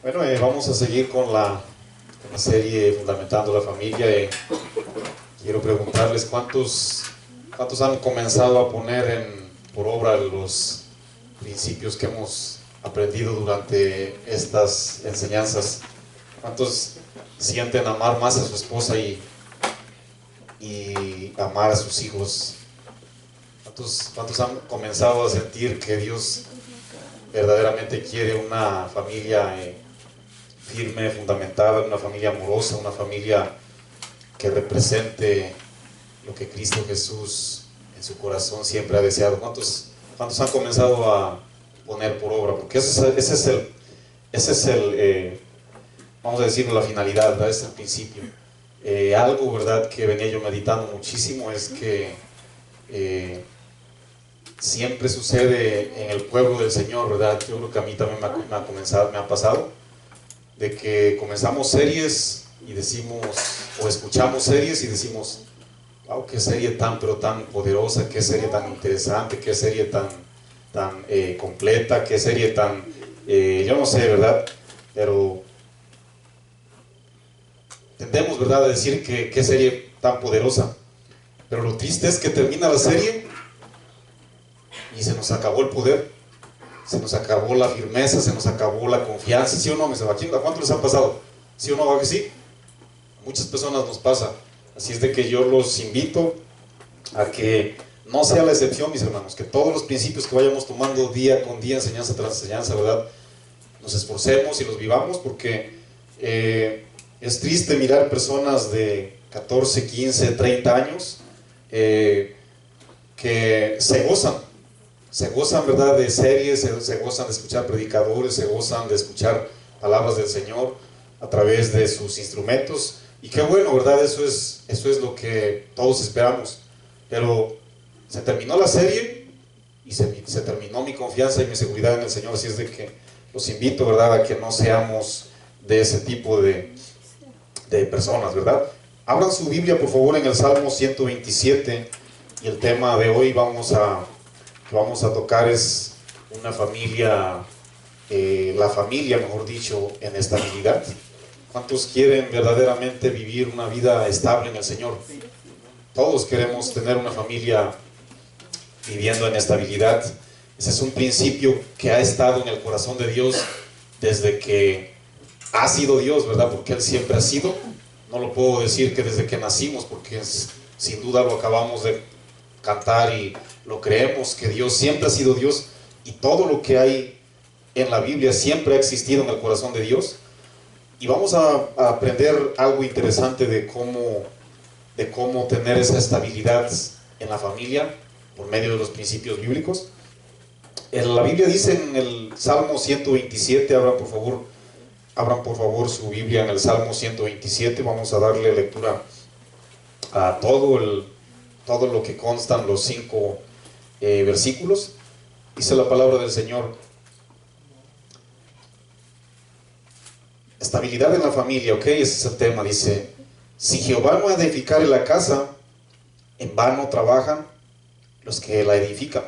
Bueno, vamos a seguir con la serie Fundamentando la Familia. Quiero preguntarles cuántos han comenzado a poner por obra los principios que hemos aprendido durante estas enseñanzas. ¿Cuántos sienten amar más a su esposa y amar a sus hijos? ¿Cuántos han comenzado a sentir que Dios verdaderamente quiere una familia firme, fundamentada, una familia amorosa, una familia que represente lo que Cristo Jesús en su corazón siempre ha deseado? ¿Cuántos han comenzado a poner por obra? Porque ese es el vamos a decirlo, la finalidad, ¿verdad? Es el principio. Algo, ¿verdad?, que venía yo meditando muchísimo es que siempre sucede en el pueblo del Señor, ¿verdad? Yo creo que a mí también me ha pasado, de que comenzamos series y decimos, o escuchamos series y decimos, wow, qué serie pero tan poderosa, qué serie tan interesante, qué serie tan completa, qué serie tan, yo no sé, ¿verdad? Pero tendemos, ¿verdad?, a decir que qué serie tan poderosa. Pero lo triste es que termina la serie y se nos acabó el poder, se nos acabó la firmeza, se nos acabó la confianza. ¿Sí o no, mis hermanos? ¿A cuánto les ha pasado? ¿Sí o no? ¿Va que sí? A muchas personas nos pasa. Así es de que yo los invito a que no sea la excepción, mis hermanos, que todos los principios que vayamos tomando día con día, enseñanza tras enseñanza, ¿verdad?, nos esforcemos y los vivamos, porque es triste mirar personas de 14, 15, 30 años que se gozan, ¿verdad?, de series, se gozan de escuchar predicadores, se gozan de escuchar palabras del Señor a través de sus instrumentos. Y qué bueno, ¿verdad? Eso es lo que todos esperamos. Pero se terminó la serie y se terminó mi confianza y mi seguridad en el Señor. Así es de que los invito, ¿verdad?, a que no seamos de ese tipo de personas, ¿verdad? Abran su Biblia, por favor, en el Salmo 127, y el tema de hoy que vamos a tocar es una familia, la familia, mejor dicho, en estabilidad. ¿Cuántos quieren verdaderamente vivir una vida estable en el Señor? Todos queremos tener una familia viviendo en estabilidad. Ese es un principio que ha estado en el corazón de Dios desde que ha sido Dios, ¿verdad? Porque Él siempre ha sido. No lo puedo decir que desde que nacimos, porque sin duda lo acabamos de cantar y lo creemos, que Dios siempre ha sido Dios, y todo lo que hay en la Biblia siempre ha existido en el corazón de Dios. Y vamos a aprender algo interesante de cómo tener esa estabilidad en la familia por medio de los principios bíblicos. La Biblia dice en el Salmo 127, abran por favor su Biblia en el Salmo 127, vamos a darle lectura a todo lo que constan los 5 versículos. Dice la palabra del Señor: estabilidad en la familia, ¿ok? Ese es el tema. Dice: si Jehová no edificare la casa, en vano trabajan los que la edifican.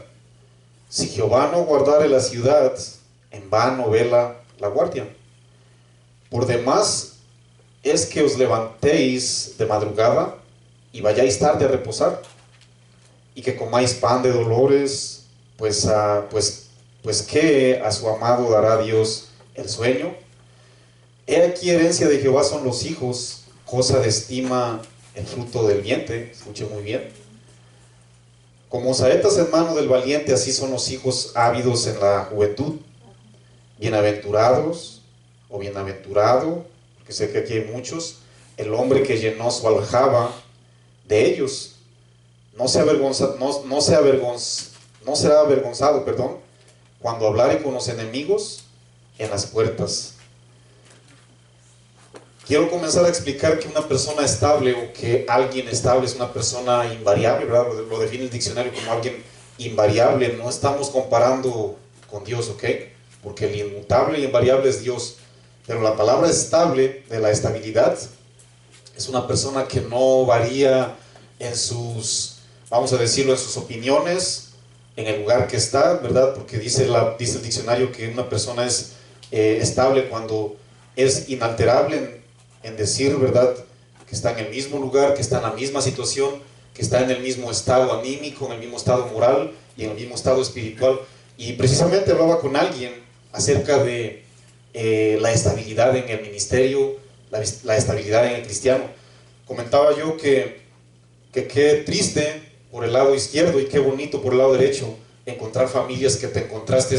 Si Jehová no guardare la ciudad, en vano vela la guardia. Por demás es que os levantéis de madrugada y vayáis tarde a reposar, y que comáis pan de dolores, pues que a su amado dará Dios el sueño. He aquí, herencia de Jehová son los hijos, cosa de estima el fruto del vientre. Escuche muy bien. Como saetas en mano del valiente, así son los hijos ávidos en la juventud. Bienaventurados o bienaventurado, porque sé que aquí hay muchos, el hombre que llenó su aljaba de ellos. No será avergonzado, cuando hablare con los enemigos en las puertas. Quiero comenzar a explicar que una persona estable, o que alguien estable, es una persona invariable, ¿verdad? Lo define el diccionario como alguien invariable. No estamos comparando con Dios, ¿ok? Porque el inmutable y invariable es Dios. Pero la palabra estable, de la estabilidad, es una persona que no varía en sus, vamos a decirlo, en sus opiniones, en el lugar que está, ¿verdad? Porque dice el diccionario que una persona es estable cuando es inalterable en decir, ¿verdad?, que está en el mismo lugar, que está en la misma situación, que está en el mismo estado anímico, en el mismo estado moral y en el mismo estado espiritual. Y precisamente hablaba con alguien acerca de la estabilidad en el ministerio, la estabilidad en el cristiano. Comentaba yo que qué triste por el lado izquierdo y qué bonito por el lado derecho encontrar familias que te encontraste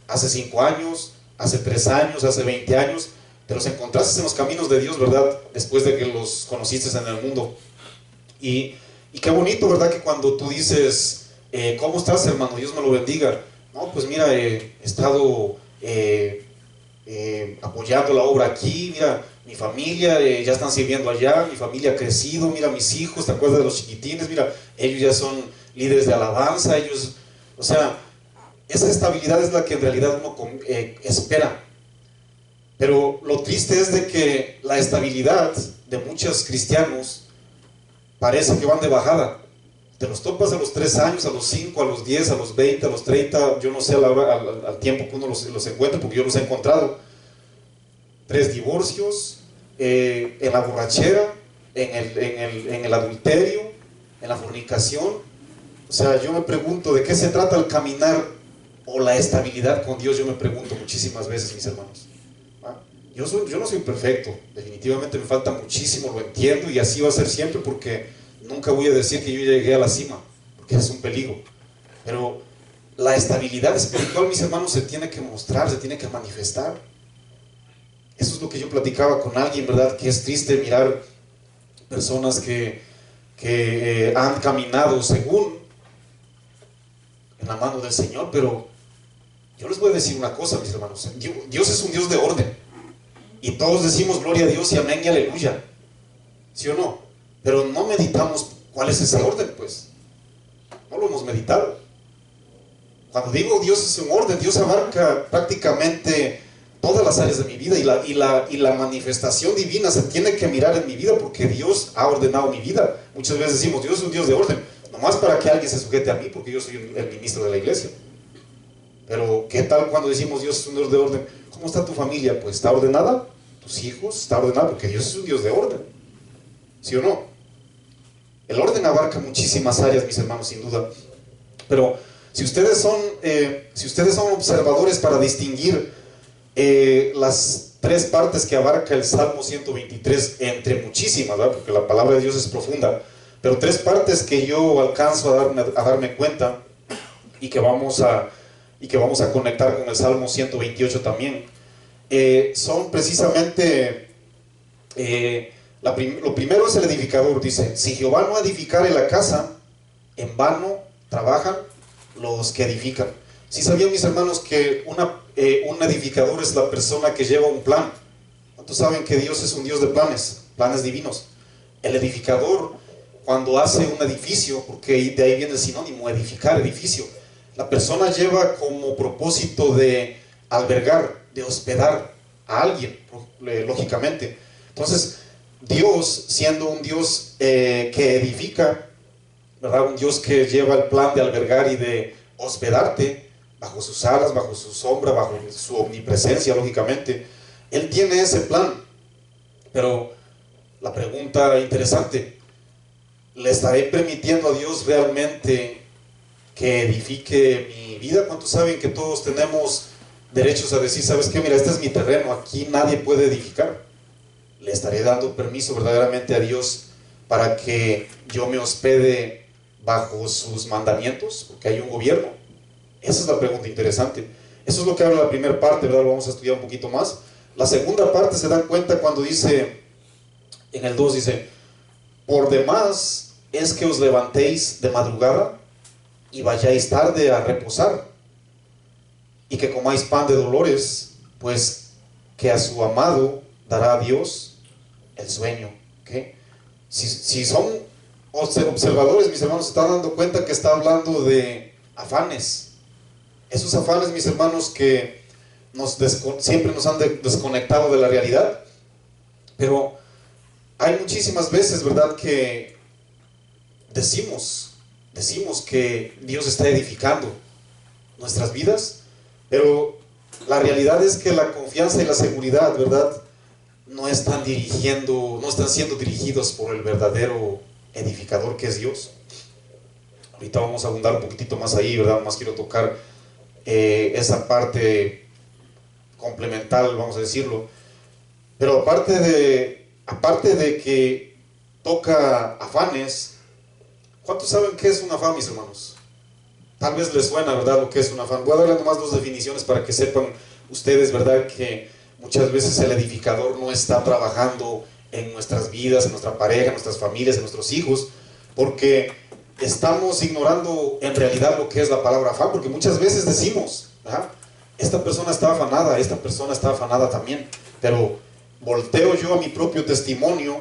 hace 5 años, hace 3 años, hace 20 años, te los encontraste en los caminos de Dios, ¿verdad?, después de que los conociste en el mundo. Y qué bonito, ¿verdad?, que cuando tú dices, ¿cómo estás, hermano? Dios me lo bendiga. No, pues mira, he estado apoyando la obra aquí, mira, mi familia ya están sirviendo allá, mi familia ha crecido, mira, mis hijos, ¿te acuerdas de los chiquitines? Mira, ellos ya son líderes de alabanza, ellos, o sea, esa estabilidad es la que en realidad uno espera. Pero lo triste es de que la estabilidad de muchos cristianos parece que van de bajada. Te los topas a los 3 años, a los 5, a los 10, a los 20, a los 30, yo no sé al tiempo que uno los encuentra, porque yo los he encontrado. 3 divorcios, en la borrachera, en el adulterio, en la fornicación. O sea, yo me pregunto, ¿de qué se trata el caminar o la estabilidad con Dios? Yo me pregunto muchísimas veces, mis hermanos. ¿Ah? Yo no soy perfecto, definitivamente me falta muchísimo, lo entiendo, y así va a ser siempre, porque nunca voy a decir que yo llegué a la cima, porque es un peligro. Pero la estabilidad espiritual, mis hermanos, se tiene que mostrar, se tiene que manifestar. Eso es lo que yo platicaba con alguien, ¿verdad? Que es triste mirar personas que han caminado según en la mano del Señor, pero yo les voy a decir una cosa, mis hermanos. Dios es un Dios de orden, y todos decimos gloria a Dios y amén y aleluya, ¿sí o no? Pero no meditamos cuál es ese orden, pues. No lo hemos meditado. Cuando digo Dios es un orden, Dios abarca prácticamente todas las áreas de mi vida, y la manifestación divina se tiene que mirar en mi vida, porque Dios ha ordenado mi vida. Muchas veces decimos, Dios es un Dios de orden, nomás para que alguien se sujete a mí, porque yo soy el ministro de la iglesia. Pero ¿qué tal cuando decimos Dios es un Dios de orden? ¿Cómo está tu familia? Pues ¿está ordenada? ¿Tus hijos? ¿Está ordenada? Porque Dios es un Dios de orden, ¿sí o no? El orden abarca muchísimas áreas, mis hermanos, sin duda. Pero si ustedes son observadores para distinguir las 3 partes que abarca el Salmo 123, entre muchísimas, ¿verdad?, porque la palabra de Dios es profunda, pero 3 partes que yo alcanzo a darme cuenta, y que vamos a conectar con el Salmo 128 también, son precisamente, lo primero es el edificador. Dice, si Jehová no edificare la casa, en vano trabajan los que edifican. Si sabían, mis hermanos, que un edificador es la persona que lleva un plan. ¿Cuántos saben que Dios es un Dios de planes divinos? El edificador, cuando hace un edificio, porque de ahí viene el sinónimo, edificar, edificio, la persona lleva como propósito de albergar, de hospedar a alguien, lógicamente. Entonces, Dios, siendo un Dios que edifica, ¿verdad?, un Dios que lleva el plan de albergar y de hospedarte bajo sus alas, bajo su sombra, bajo su omnipresencia, lógicamente, Él tiene ese plan. Pero la pregunta interesante, ¿le estaré permitiendo a Dios realmente que edifique mi vida? ¿Cuántos saben que todos tenemos derechos a decir, sabes qué, mira, este es mi terreno, aquí nadie puede edificar? ¿Le estaré dando permiso verdaderamente a Dios para que yo me hospede bajo sus mandamientos? Porque hay un gobierno. Esa es la pregunta interesante. Eso es lo que habla la primera parte, ¿verdad? Lo vamos a estudiar un poquito más. La segunda parte se dan cuenta cuando dice, en el 2 dice, por demás es que os levantéis de madrugada y vayáis tarde a reposar, y que comáis pan de dolores, pues que a su amado dará a Dios el sueño. ¿Okay? Si son observadores, mis hermanos, se están dando cuenta que está hablando de afanes. Esos afanes, mis hermanos, que siempre nos han desconectado de la realidad. Pero hay muchísimas veces, ¿verdad?, que decimos que Dios está edificando nuestras vidas, pero la realidad es que la confianza y la seguridad, ¿verdad?, no están no están siendo dirigidos por el verdadero edificador que es Dios. Ahorita vamos a abundar un poquitito más ahí, ¿verdad? Más quiero tocar esa parte complemental, vamos a decirlo. Pero aparte de que toca afanes, ¿cuántos saben qué es un afán, mis hermanos? Tal vez les suena, ¿verdad?, lo que es un afán. Voy a darle nomás dos definiciones para que sepan ustedes, ¿verdad?, que muchas veces el edificador no está trabajando en nuestras vidas, en nuestra pareja, en nuestras familias, en nuestros hijos, porque estamos ignorando en realidad lo que es la palabra afán, porque muchas veces decimos, ¿verdad?, esta persona está afanada también, pero volteo yo a mi propio testimonio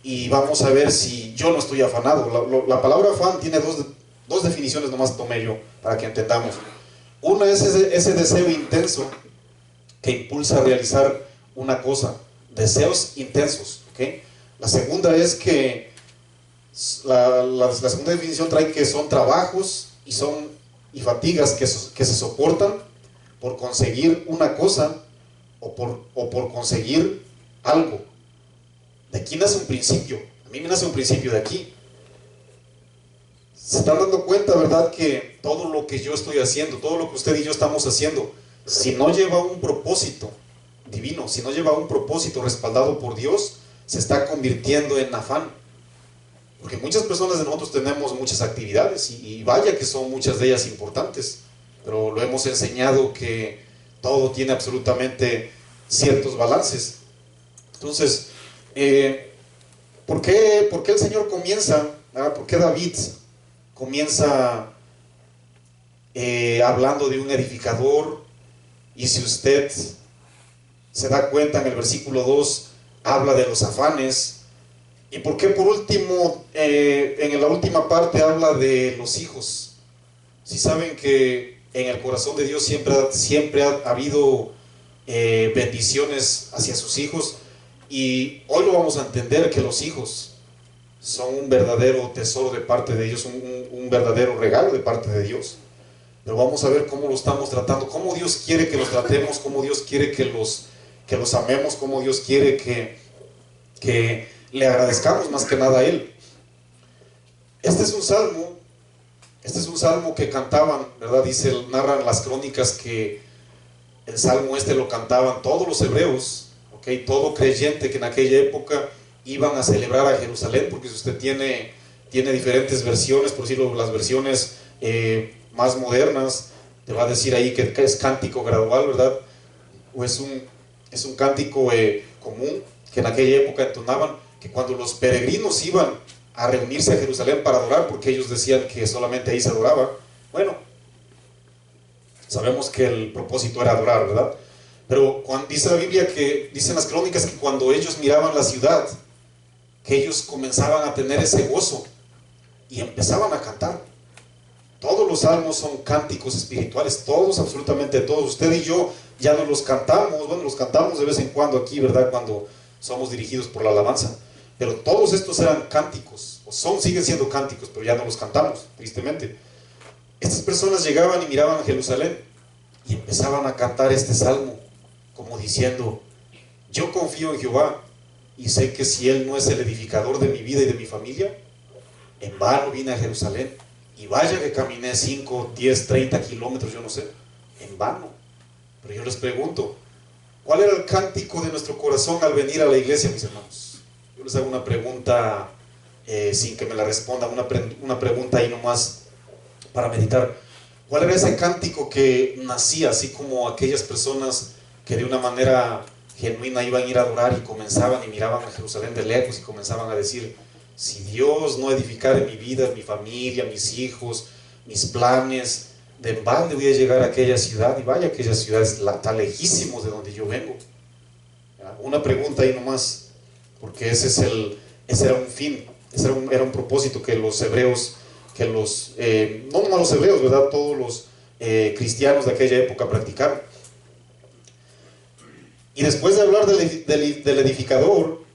y vamos a ver si yo no estoy afanado. La palabra afán tiene dos definiciones, nomás tomé yo, para que entendamos. Una es ese deseo intenso que impulsa a realizar una cosa, deseos intensos, ¿ok? La segunda es que la segunda definición trae que son trabajos y fatigas que se soportan por conseguir una cosa o por conseguir algo. ¿De aquí nace un principio? A mí me nace un principio de aquí. Se están dando cuenta, ¿verdad?, que todo lo que yo estoy haciendo, todo lo que usted y yo estamos haciendo, si no lleva un propósito divino, si no lleva un propósito respaldado por Dios, se está convirtiendo en afán. Porque muchas personas de nosotros tenemos muchas actividades y vaya que son muchas de ellas importantes, pero lo hemos enseñado que todo tiene absolutamente ciertos balances. Entonces, ¿por qué el Señor comienza? ¿Por qué David comienza hablando de un edificador? Y si usted se da cuenta, en el versículo 2 habla de los afanes. ¿Y por qué por último, en la última parte habla de los hijos? Si saben que en el corazón de Dios siempre ha habido bendiciones hacia sus hijos, y hoy lo vamos a entender que los hijos son un verdadero tesoro de parte de Dios, un verdadero regalo de parte de Dios. Pero vamos a ver cómo lo estamos tratando, cómo Dios quiere que los tratemos, cómo Dios quiere que los amemos, cómo Dios quiere que le agradezcamos más que nada a Él. Este es un salmo que cantaban, ¿verdad? Narran las crónicas que el salmo lo cantaban todos los hebreos, ¿okay? Todo creyente que en aquella época iban a celebrar a Jerusalén, porque si usted tiene diferentes versiones, por decirlo, las versiones más modernas, te va a decir ahí que es cántico gradual, ¿verdad? O es un cántico común que en aquella época entonaban, que cuando los peregrinos iban a reunirse a Jerusalén para adorar, porque ellos decían que solamente ahí se adoraba. Bueno, sabemos que el propósito era adorar, ¿verdad? Pero dice la Biblia, dicen las crónicas, que cuando ellos miraban la ciudad, que ellos comenzaban a tener ese gozo y empezaban a cantar. Todos los salmos son cánticos espirituales, todos, absolutamente todos. Usted y yo ya no los cantamos, bueno, los cantamos de vez en cuando aquí, ¿verdad?, cuando somos dirigidos por la alabanza. Pero todos estos eran cánticos, siguen siendo cánticos, pero ya no los cantamos, tristemente. Estas personas llegaban y miraban a Jerusalén y empezaban a cantar este salmo, como diciendo: yo confío en Jehová y sé que si Él no es el edificador de mi vida y de mi familia, en vano vine a Jerusalén. Y vaya que caminé 5, 10, 30 kilómetros, yo no sé, en vano. Pero yo les pregunto, ¿cuál era el cántico de nuestro corazón al venir a la iglesia, mis hermanos? Yo les hago una pregunta sin que me la respondan, una pregunta ahí nomás para meditar. ¿Cuál era ese cántico que nacía, así como aquellas personas que de una manera genuina iban a ir a adorar y comenzaban y miraban a Jerusalén de lejos y comenzaban a decir: si Dios no edificara mi vida, mi familia, mis hijos, mis planes, de en balde voy a llegar a aquella ciudad? Y vaya, aquella ciudad está lejísimos de donde yo vengo. Una pregunta ahí nomás, porque ese era un fin, era un propósito que los hebreos, no nomás los hebreos, ¿verdad?, todos los cristianos de aquella época practicaron. Y después de hablar del edificador,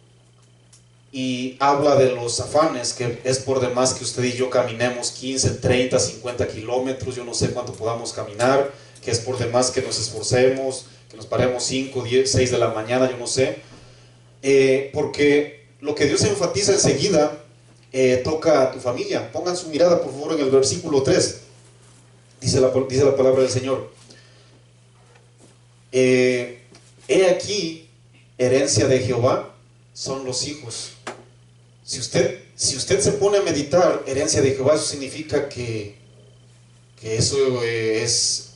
y habla de los afanes, que es por demás que usted y yo caminemos 15, 30, 50 kilómetros, yo no sé cuánto podamos caminar, que es por demás que nos esforcemos, que nos paremos 5, 10, 6 de la mañana, yo no sé. porque lo que Dios enfatiza enseguida toca a tu familia. Pongan su mirada por favor en el versículo 3. Dice la palabra del Señor. He aquí, herencia de Jehová son los hijos. Si usted se pone a meditar, herencia de Jehová, eso significa que eso es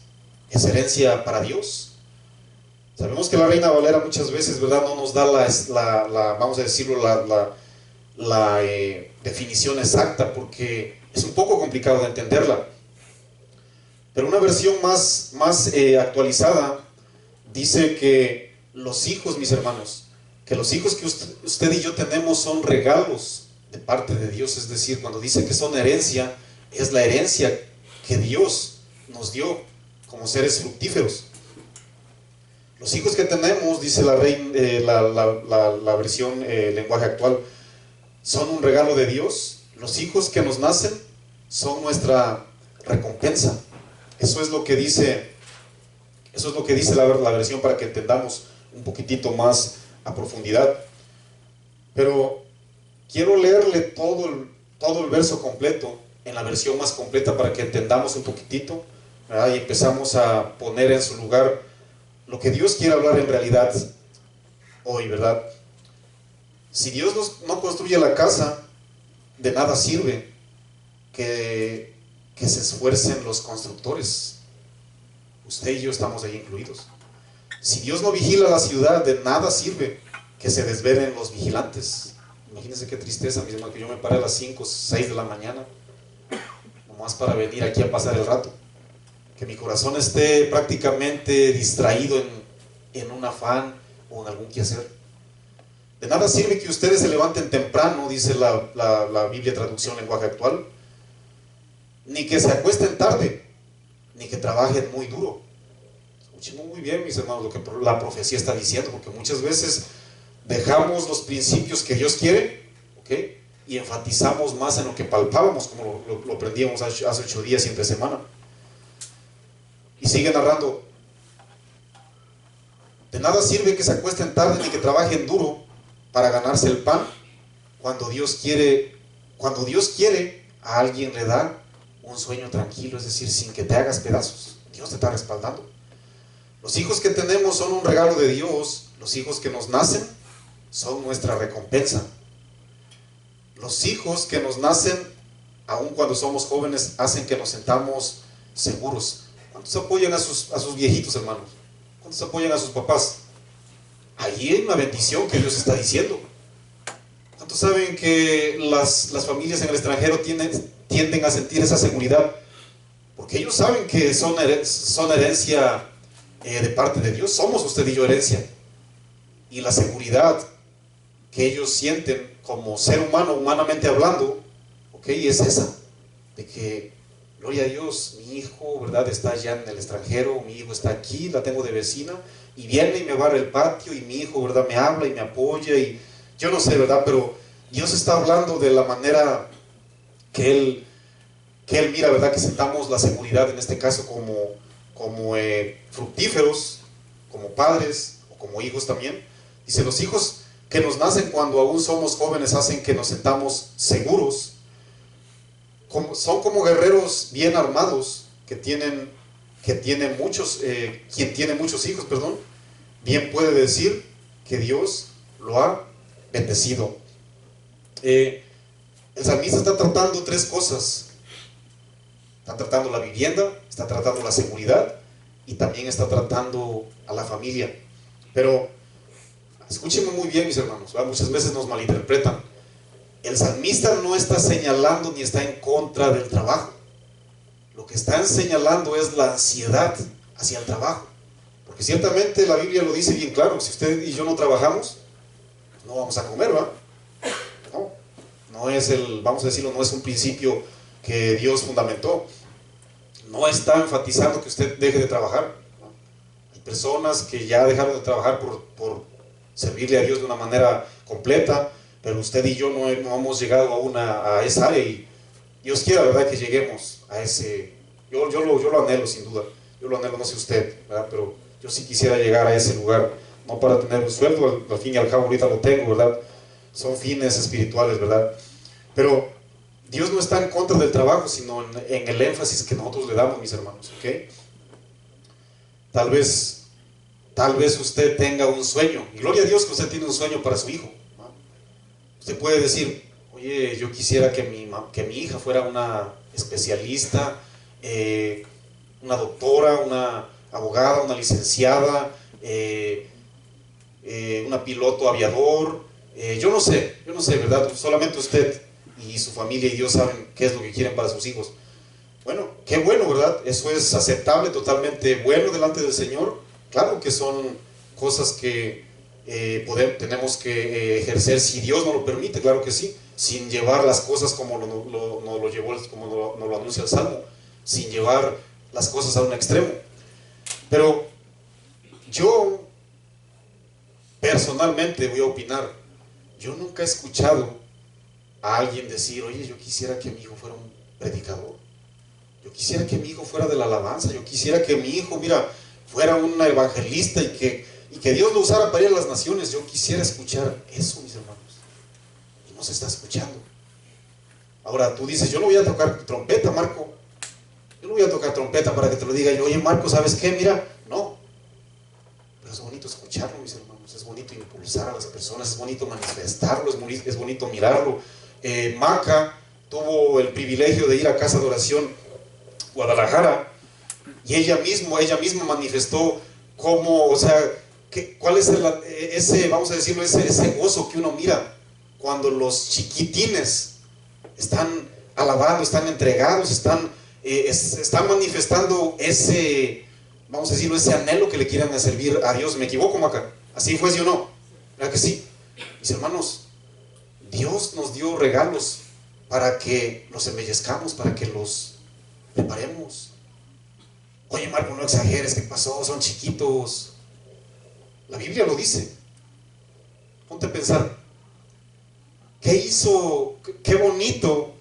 herencia para Dios. Sabemos que la Reina Valera muchas veces, ¿verdad?, no nos da vamos a decirlo, la definición exacta, porque es un poco complicado de entenderla. Pero una versión más actualizada dice que los hijos, mis hermanos, que los hijos que usted y yo tenemos son regalos de parte de Dios. Es decir, cuando dice que son herencia, es la herencia que Dios nos dio como seres fructíferos. Los hijos que tenemos, dice la versión lenguaje actual, son un regalo de Dios. Los hijos que nos nacen son nuestra recompensa. Eso es lo que dice la versión, para que entendamos un poquitito más a profundidad. Pero quiero leerle todo el verso completo en la versión más completa para que entendamos un poquitito, ¿verdad? Y empezamos a poner en su lugar lo que Dios quiere hablar en realidad hoy, ¿verdad? Si Dios no construye la casa, de nada sirve que se esfuercen los constructores. Usted y yo estamos ahí incluidos. Si Dios no vigila la ciudad, de nada sirve que se desvelen los vigilantes. Imagínense qué tristeza, mis hermanos, que yo me paré a las 5 o 6 de la mañana nomás para venir aquí a pasar el rato. Que mi corazón esté prácticamente distraído en un afán o en algún quehacer. De nada sirve que ustedes se levanten temprano, dice la Biblia traducción lenguaje actual, ni que se acuesten tarde, ni que trabajen muy duro. Escuchen muy bien, mis hermanos, lo que la profecía está diciendo, porque muchas veces dejamos los principios que Dios quiere, ¿okay?, y enfatizamos más en lo que palpábamos, como lo aprendíamos hace 8 días y entre semana. Y sigue narrando: de nada sirve que se acuesten tarde ni que trabajen duro para ganarse el pan. Cuando Dios quiere, a alguien le da un sueño tranquilo, es decir, sin que te hagas pedazos. Dios te está respaldando. Los hijos que tenemos son un regalo de Dios. Los hijos que nos nacen son nuestra recompensa. Los hijos que nos nacen, aun cuando somos jóvenes, hacen que nos sentamos seguros. ¿Cuántos apoyan a sus viejitos, hermanos? ¿Cuántos apoyan a sus papás? Ahí hay una bendición que Dios está diciendo. ¿Cuántos saben que las familias en el extranjero tienden a sentir esa seguridad? Porque ellos saben que son herencia de parte de Dios. Somos usted y yo herencia. Y la seguridad que ellos sienten como ser humano, humanamente hablando, es esa, de que, gloria a Dios, mi hijo, ¿verdad?, está allá en el extranjero, mi hijo está aquí, la tengo de vecina, y viene y me barre el patio, y mi hijo, ¿verdad?, me habla y me apoya, y yo no sé, ¿verdad?, pero Dios está hablando de la manera que Él mira, ¿verdad?, que sentamos la seguridad, en este caso como fructíferos, como padres, o como hijos también. Dice, los hijos que nos nacen cuando aún somos jóvenes hacen que nos sentamos seguros. Son como guerreros bien armados quien tiene muchos hijos, bien puede decir que Dios lo ha bendecido. El salmista está tratando 3 cosas. Está tratando la vivienda, está tratando la seguridad y también está tratando a la familia. Pero escúchenme muy bien, mis hermanos, ¿verdad? Muchas veces nos malinterpretan. El salmista no está señalando ni está en contra del trabajo. Lo que está señalando es la ansiedad hacia el trabajo. Porque ciertamente la Biblia lo dice bien claro: si usted y yo no trabajamos, no vamos a comer, ¿va? No es vamos a decirlo, no es un principio que Dios fundamentó. No está enfatizando que usted deje de trabajar, ¿no? Hay personas que ya dejaron de trabajar por servirle a Dios de una manera completa, pero usted y yo no hemos llegado aún a esa área, y Dios quiera, ¿verdad?, que lleguemos a ese. Yo lo anhelo, sin duda. Yo lo anhelo, no sé usted, ¿verdad?, pero yo sí quisiera llegar a ese lugar no para tener un sueldo, al fin y al cabo ahorita lo tengo, ¿verdad? Son fines espirituales, ¿verdad? Pero Dios no está en contra del trabajo, sino en el énfasis que nosotros le damos, mis hermanos, ¿ok? Tal vez usted tenga un sueño, y gloria a Dios que usted tiene un sueño para su hijo, ¿no? Usted puede decir, oye, yo quisiera que mi hija fuera una especialista, una doctora, una abogada, una licenciada, una piloto aviador, yo no sé, ¿verdad? Solamente usted y su familia y Dios saben qué es lo que quieren para sus hijos. Bueno, qué bueno, ¿verdad? Eso es aceptable, totalmente bueno delante del Señor. Claro que son cosas que tenemos que ejercer si Dios nos lo permite, claro que sí, sin llevar las cosas como nos lo anuncia el Salmo, sin llevar las cosas a un extremo. Pero yo personalmente voy a opinar, yo nunca he escuchado a alguien decir, oye, yo quisiera que mi hijo fuera un predicador, yo quisiera que mi hijo fuera de la alabanza, yo quisiera que mi hijo, mira, fuera un evangelista y que Dios lo usara para ir a las naciones. Yo quisiera escuchar eso, mis hermanos, y no se está escuchando. Ahora tú dices, yo no voy a tocar trompeta, Marco, yo no voy a tocar trompeta para que te lo diga yo, oye, Marco, ¿sabes qué? Mira, no, pero es bonito escucharlo, mis hermanos, es bonito impulsar a las personas, es bonito manifestarlo, es bonito mirarlo. Maca tuvo el privilegio de ir a Casa de Oración Guadalajara, y ella misma manifestó cómo, o sea, cuál es ese, vamos a decirlo, ese gozo que uno mira cuando los chiquitines están alabando, están entregados, están manifestando ese, vamos a decirlo, ese anhelo que le quieran servir a Dios. ¿Me equivoco, Maca? ¿Así fue, sí o no? ¿Verdad que sí? Mis hermanos, Dios nos dio regalos para que los embellezcamos, para que los preparemos. Oye, Marco, no exageres, ¿qué pasó? Son chiquitos. La Biblia lo dice. Ponte a pensar, ¿qué hizo? Qué bonito,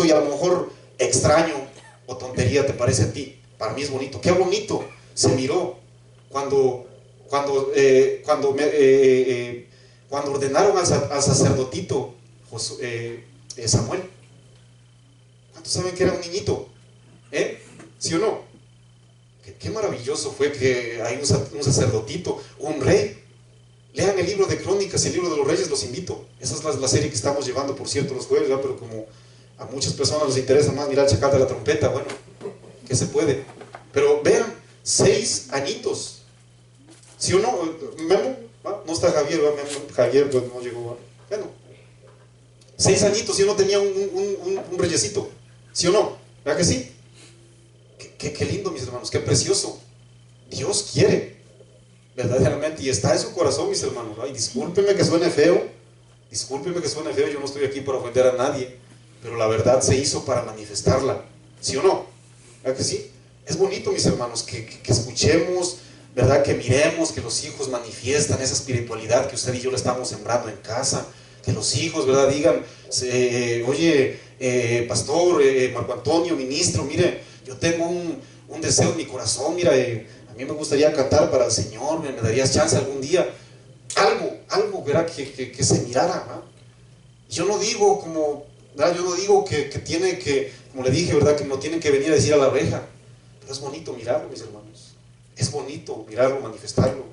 y a lo mejor extraño o tontería te parece a ti. Para mí es bonito. Qué bonito se miró cuando ordenaron al sacerdotito Samuel. ¿Cuántos saben que era un niñito? ¿Sí o no? Qué maravilloso fue que hay un sacerdotito, un rey. Lean el libro de Crónicas y el libro de los Reyes, los invito. Esa es la serie que estamos llevando, por cierto, los jueves, ¿verdad? Pero como a muchas personas les interesa más mirar el chacal de la trompeta, bueno, ¿qué se puede? Pero vean, 6 añitos. ¿Sí o no? Memo, ¿va? No está Javier, ¿va? Javier pues no llegó, ¿va? Bueno, 6 añitos, ¿sí o no? Tenía un reyesito, ¿sí o no? ¿Verdad que sí? Qué lindo, mis hermanos, qué precioso. Dios quiere, verdaderamente, y está en su corazón, mis hermanos. Ay, discúlpeme que suene feo, yo no estoy aquí para ofender a nadie, pero la verdad se hizo para manifestarla, ¿sí o no? ¿Verdad que sí? Es bonito, mis hermanos, que escuchemos, ¿verdad? Que miremos que los hijos manifiestan esa espiritualidad que usted y yo le estamos sembrando en casa, que los hijos, ¿verdad? Digan, oye, pastor, Marco Antonio, ministro, mire, yo tengo un deseo en mi corazón, mira, a mí me gustaría cantar para el Señor, me darías chance algún día, algo, ¿verdad? Que se mirara, ¿verdad? Yo no digo como, ¿verdad? Yo no digo que tiene que, como le dije, ¿verdad? Que no tienen que venir a decir a la reja, pero es bonito mirarlo, mis hermanos, es bonito mirarlo, manifestarlo,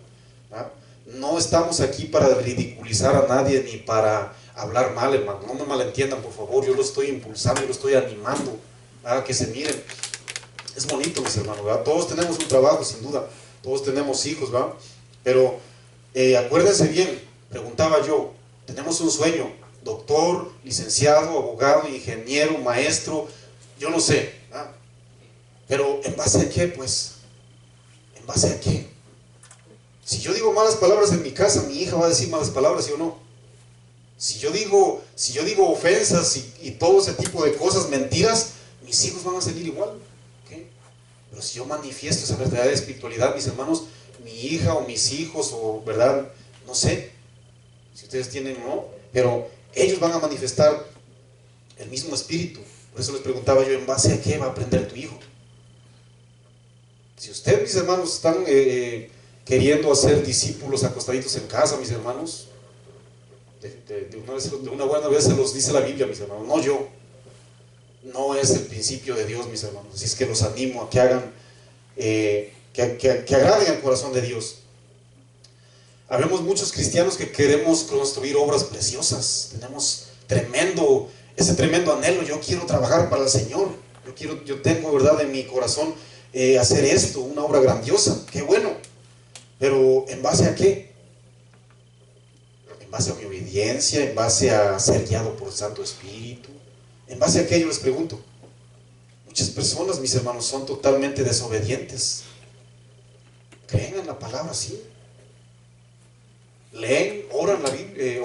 ¿verdad? No estamos aquí para ridiculizar a nadie ni para hablar mal, hermano, no me malentiendan, por favor, yo lo estoy impulsando, yo lo estoy animando, ¿verdad? Que se miren. Es bonito, mis hermanos, ¿verdad? Todos tenemos un trabajo, sin duda, todos tenemos hijos, ¿verdad? Pero acuérdense bien, preguntaba yo, tenemos un sueño, doctor, licenciado, abogado, ingeniero, maestro, yo no sé, ¿verdad? Pero ¿en base a qué, pues? ¿En base a qué? Si yo digo malas palabras en mi casa, mi hija va a decir malas palabras, ¿sí o no? Si yo digo ofensas y todo ese tipo de cosas, mentiras, mis hijos van a salir igual. Pero si yo manifiesto esa verdadera espiritualidad, mis hermanos, mi hija o mis hijos, o verdad, no sé, si ustedes tienen o no, pero ellos van a manifestar el mismo espíritu. Por eso les preguntaba yo, ¿en base a qué va a aprender tu hijo? Si ustedes, mis hermanos, están queriendo hacer discípulos acostaditos en casa, mis hermanos. De una buena vez se los dice la Biblia, mis hermanos, no yo. No es el principio de Dios, mis hermanos. Así es que los animo a que hagan, que agraden al corazón de Dios. Habemos muchos cristianos que queremos construir obras preciosas. Tenemos ese tremendo anhelo. Yo quiero trabajar para el Señor. Yo tengo, verdad, en mi corazón hacer esto, una obra grandiosa. Qué bueno. Pero ¿en base a qué? En base a mi obediencia, en base a ser guiado por el Santo Espíritu. En base a qué, yo les pregunto. Muchas personas, mis hermanos, son totalmente desobedientes. ¿Creen en la palabra? Sí. ¿Leen? ¿Oran la Biblia?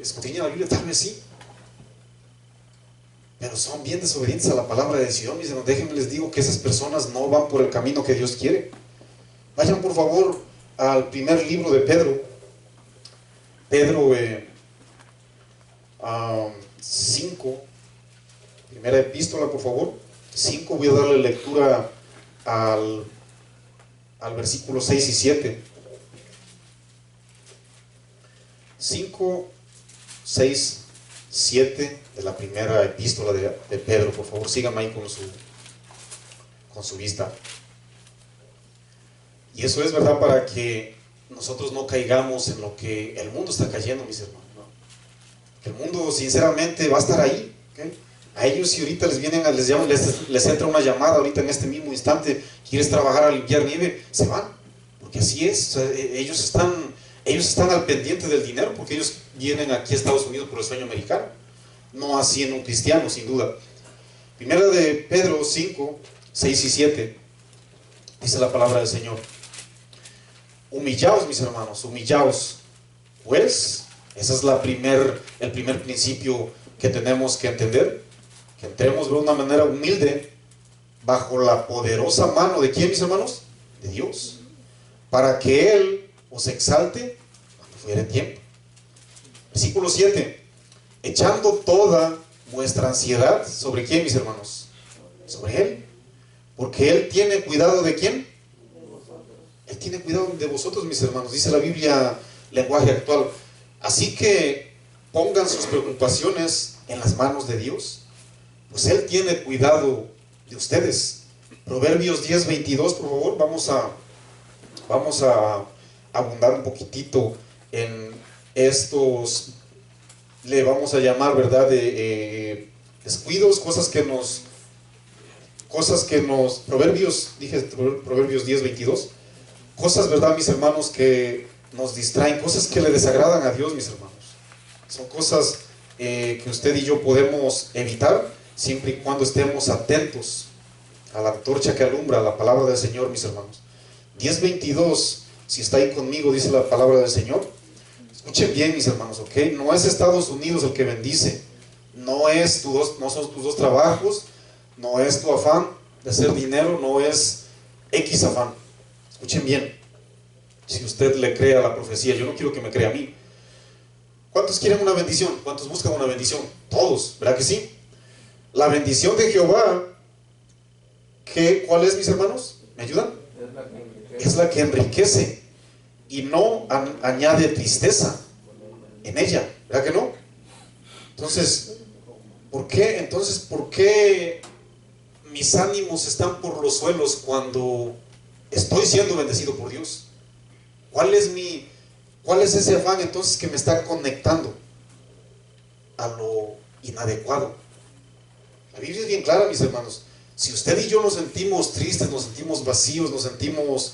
¿Escudriñan la Biblia? Tal vez sí. Pero son bien desobedientes a la palabra de Dios, mis hermanos. Déjenme les digo que esas personas no van por el camino que Dios quiere. Vayan por favor al primer libro de Pedro. Pedro 5. Primera epístola, por favor. 5, voy a darle lectura al versículo 6 y 7. 5, 6, 7 de la primera epístola de Pedro. Por favor, síganme ahí con su vista. Y eso es verdad para que nosotros no caigamos en lo que el mundo está cayendo, mis hermanos, ¿no? El mundo sinceramente va a estar ahí, ¿okay? A ellos, si ahorita les entra una llamada ahorita en este mismo instante, quieres trabajar a limpiar nieve, se van, porque así es. O sea, ellos están al pendiente del dinero, porque ellos vienen aquí a Estados Unidos por el sueño americano, no así en un cristiano, sin duda. Primera de Pedro 5, 6 y 7, dice la palabra del Señor: humillaos, mis hermanos, humillaos, pues, ese es el primer principio que tenemos que entender, que entremos de una manera humilde bajo la poderosa mano de ¿quién, mis hermanos? De Dios, para que Él os exalte cuando fuere tiempo. Versículo 7, echando toda vuestra ansiedad, ¿sobre quién, mis hermanos? Sobre Él, porque Él tiene cuidado ¿de quién? Él tiene cuidado de vosotros, mis hermanos, dice la Biblia, lenguaje actual. Así que pongan sus preocupaciones en las manos de Dios, pues Él tiene cuidado de ustedes. Proverbios 10, 22, por favor. Vamos a abundar un poquitito en estos, le vamos a llamar, ¿verdad?, descuidos, Proverbios 10, 22. Cosas, ¿verdad, mis hermanos, que nos distraen, cosas que le desagradan a Dios, mis hermanos. Son cosas que usted y yo podemos evitar siempre y cuando estemos atentos a la antorcha que alumbra la palabra del Señor, mis hermanos. 10:22, si está ahí conmigo, dice la palabra del Señor. Escuchen bien, mis hermanos, ¿ok? No es Estados Unidos el que bendice, no son tus dos trabajos, no es tu afán de hacer dinero, no es X afán. Escuchen bien, si usted le cree a la profecía, yo no quiero que me crea a mí. ¿Cuántos quieren una bendición? ¿Cuántos buscan una bendición? Todos, ¿verdad que sí? La bendición de Jehová, ¿cuál es, mis hermanos? ¿Me ayudan? Es la que enriquece y no añade tristeza en ella, ¿verdad que no? Entonces, ¿por qué mis ánimos están por los suelos cuando estoy siendo bendecido por Dios? ¿Cuál es ese afán entonces que me está conectando a lo inadecuado? La Biblia es bien clara, mis hermanos. Si usted y yo nos sentimos tristes, nos sentimos vacíos, nos sentimos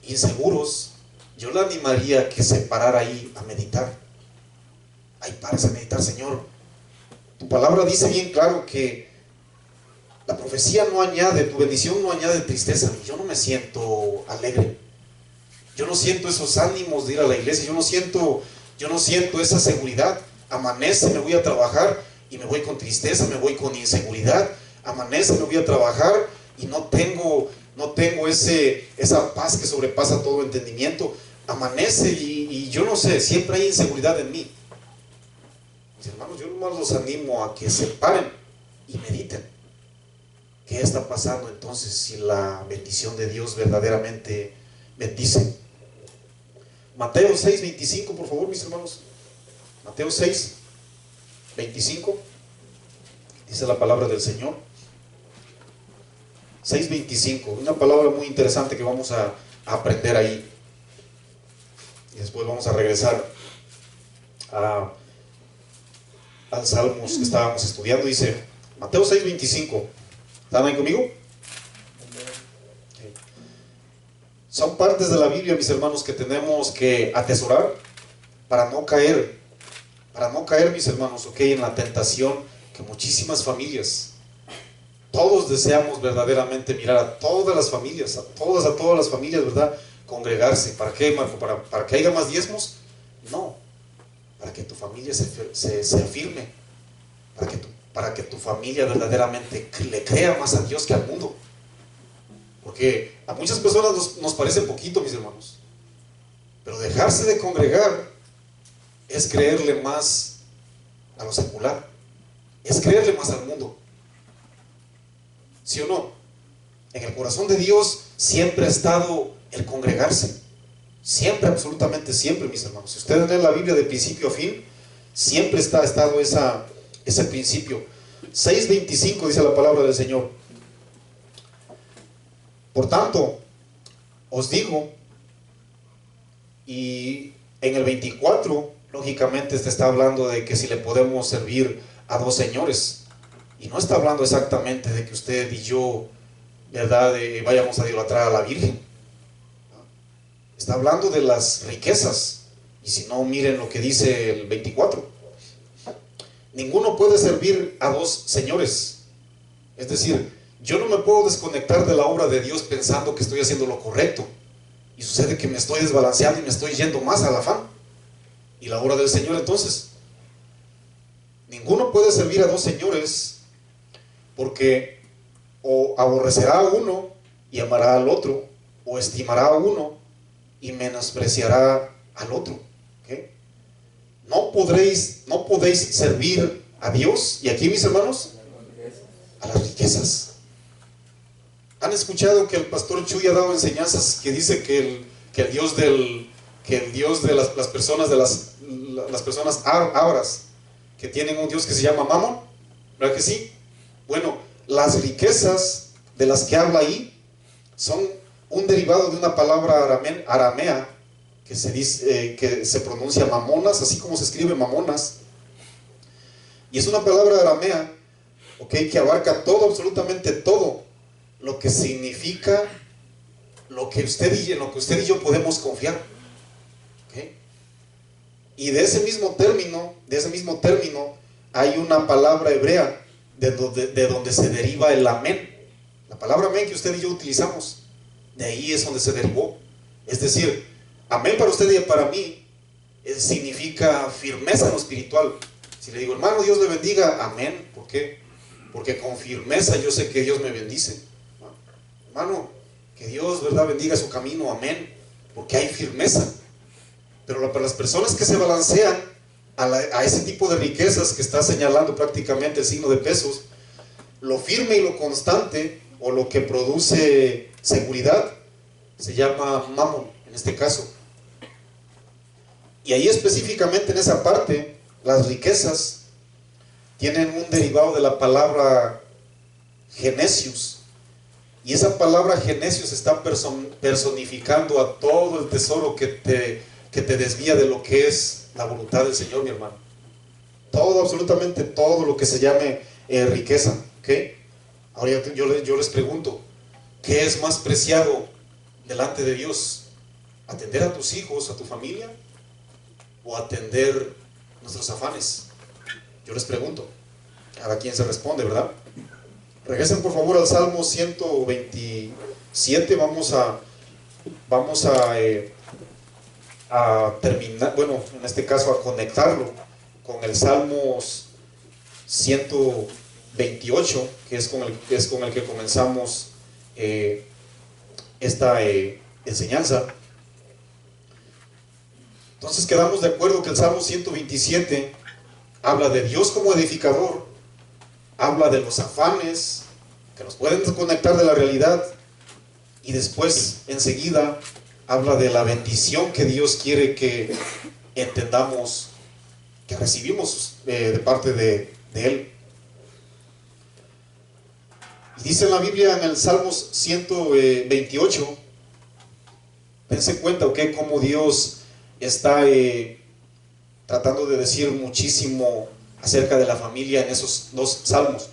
inseguros, yo le animaría a que se parara ahí a meditar. Ahí pares a meditar, Señor. Tu palabra dice bien claro que la profecía no añade, tu bendición no añade tristeza. Yo no me siento alegre. Yo no siento esos ánimos de ir a la iglesia. Yo no siento esa seguridad. Amanece, me voy a trabajar y me voy con tristeza, me voy con inseguridad. Amanece, me voy a trabajar y no tengo esa paz que sobrepasa todo entendimiento. Amanece y yo no sé, siempre hay inseguridad en mí. Mis hermanos, yo nomás los animo a que se paren y mediten. ¿Qué está pasando entonces si la bendición de Dios verdaderamente bendice? Mateo 6:25, por favor, mis hermanos. Mateo 6:25. Dice la palabra del Señor. 6:25. Una palabra muy interesante que vamos a aprender ahí. Y después vamos a regresar al Salmos que estábamos estudiando. Dice Mateo 6:25. ¿Están ahí conmigo? Son partes de la Biblia, mis hermanos, que tenemos que atesorar para no caer, mis hermanos, en la tentación que muchísimas familias, todos deseamos verdaderamente mirar a todas las familias, a todas las familias, ¿verdad? Congregarse. ¿Para qué, Marco? ¿Para que haya más diezmos? No, para que tu familia se afirme, para que tu familia verdaderamente le crea más a Dios que al mundo. Porque a muchas personas nos parece poquito, mis hermanos, pero dejarse de congregar es creerle más a lo secular, es creerle más al mundo. ¿Sí o no? En el corazón de Dios siempre ha estado el congregarse. Siempre, absolutamente siempre, mis hermanos. Si ustedes leen la Biblia de principio a fin, siempre ha estado ese principio. 6:25 dice la palabra del Señor. Por tanto, os digo, y en el 24, lógicamente está hablando de que si le podemos servir a dos señores. Y no está hablando exactamente de que usted y yo, ¿verdad?, vayamos a idolatrar a la Virgen. Está hablando de las riquezas. Y si no, miren lo que dice el 24. Ninguno puede servir a dos señores. Es decir, yo no me puedo desconectar de la obra de Dios pensando que estoy haciendo lo correcto. Y sucede que me estoy desbalanceando y me estoy yendo más al afán. Y la obra del Señor, entonces. Ninguno puede servir a dos señores, porque o aborrecerá a uno y amará al otro, o estimará a uno y menospreciará al otro. ¿Okay? No podéis servir a Dios, y aquí, mis hermanos, a las riquezas. ¿Han escuchado que el pastor Chuy ha dado enseñanzas que dice que el Dios de las personas, las personas ávaras, que tienen un Dios que se llama Mamón? ¿Verdad que sí? Bueno, las riquezas de las que habla ahí son un derivado de una palabra aramea que se pronuncia mamonas, así como se escribe mamonas. Y es una palabra aramea, que abarca todo, absolutamente todo lo que significa en lo que usted y yo podemos confiar. ¿Okay? Y de ese mismo término hay una palabra hebrea de donde se deriva el amén. La palabra amén que usted y yo utilizamos, de ahí es donde se derivó. Es decir, amén para usted y para mí significa firmeza en lo espiritual. Si le digo, hermano, Dios le bendiga, amén. ¿Por qué? Porque con firmeza yo sé que Dios me bendice. Hermano, que Dios, ¿verdad?, bendiga su camino, amén. Porque hay firmeza. Pero para las personas que se balancean a ese tipo de riquezas que está señalando prácticamente el signo de pesos, lo firme y lo constante, o lo que produce seguridad, se llama mamón, en este caso. Y ahí específicamente en esa parte, las riquezas tienen un derivado de la palabra genesius. Y esa palabra genesius está personificando a todo el tesoro que te desvía de lo que es la voluntad del Señor, mi hermano. Todo, absolutamente todo lo que se llame riqueza. ¿Okay? Ahora yo les pregunto, ¿qué es más preciado delante de Dios? ¿Atender a tus hijos, a tu familia? ¿O atender nuestros afanes? Yo les pregunto. Cada quien se responde, ¿verdad? Regresen por favor al Salmo 127. Vamos a terminar, bueno, en este caso a conectarlo con el Salmos 128, que es con el que comenzamos esta enseñanza. Entonces quedamos de acuerdo que el Salmo 127 habla de Dios como edificador, habla de los afanes que nos pueden desconectar de la realidad, y después, enseguida, habla de la bendición que Dios quiere que entendamos, que recibimos de parte de Él. Y dice en la Biblia, en el Salmos 128, dense cuenta, ¿ok?, cómo Dios está tratando de decir muchísimo acerca de la familia en esos dos salmos.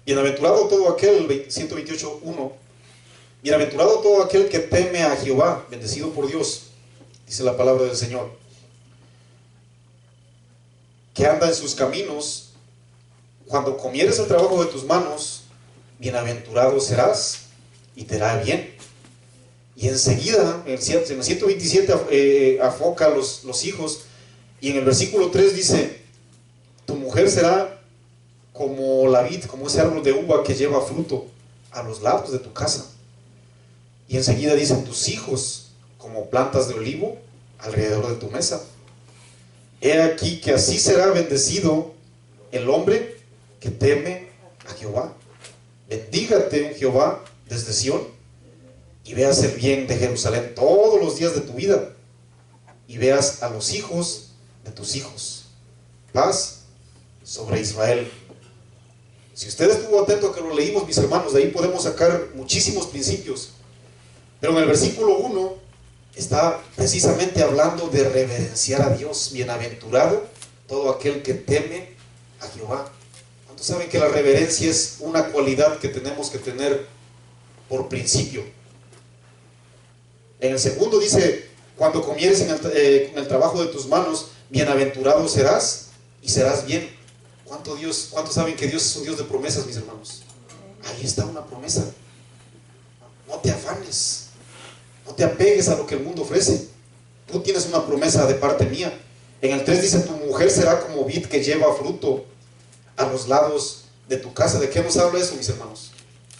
Bienaventurado todo aquel, 128:1, bienaventurado todo aquel que teme a Jehová, bendecido por Dios, dice la palabra del Señor, que anda en sus caminos. Cuando comieres el trabajo de tus manos, bienaventurado serás y te hará bien. Y enseguida, en el 127 afoca a los hijos, y en el versículo 3 dice, tu mujer será como la vid, como ese árbol de uva que lleva fruto a los lados de tu casa. Y enseguida dice, tus hijos como plantas de olivo alrededor de tu mesa. He aquí que así será bendecido el hombre que teme a Jehová. Bendígate, Jehová, desde Sión, y veas el bien de Jerusalén todos los días de tu vida, y veas a los hijos de tus hijos. Paz sobre Israel. Si usted estuvo atento a que lo leímos, mis hermanos, de ahí podemos sacar muchísimos principios. Pero en el versículo 1 está precisamente hablando de reverenciar a Dios. Bienaventurado todo aquel que teme a Jehová. ¿Cuántos saben que la reverencia es una cualidad que tenemos que tener por principio? En el segundo dice, cuando comieres en el trabajo de tus manos, bienaventurado serás y serás bien. ¿Cuántos saben que Dios es un Dios de promesas, mis hermanos? Ahí está una promesa. No te afanes, no te apegues a lo que el mundo ofrece. Tú tienes una promesa de parte mía. En el 3 dice, tu mujer será como vid que lleva fruto a los lados de tu casa. ¿De qué nos habla eso, mis hermanos?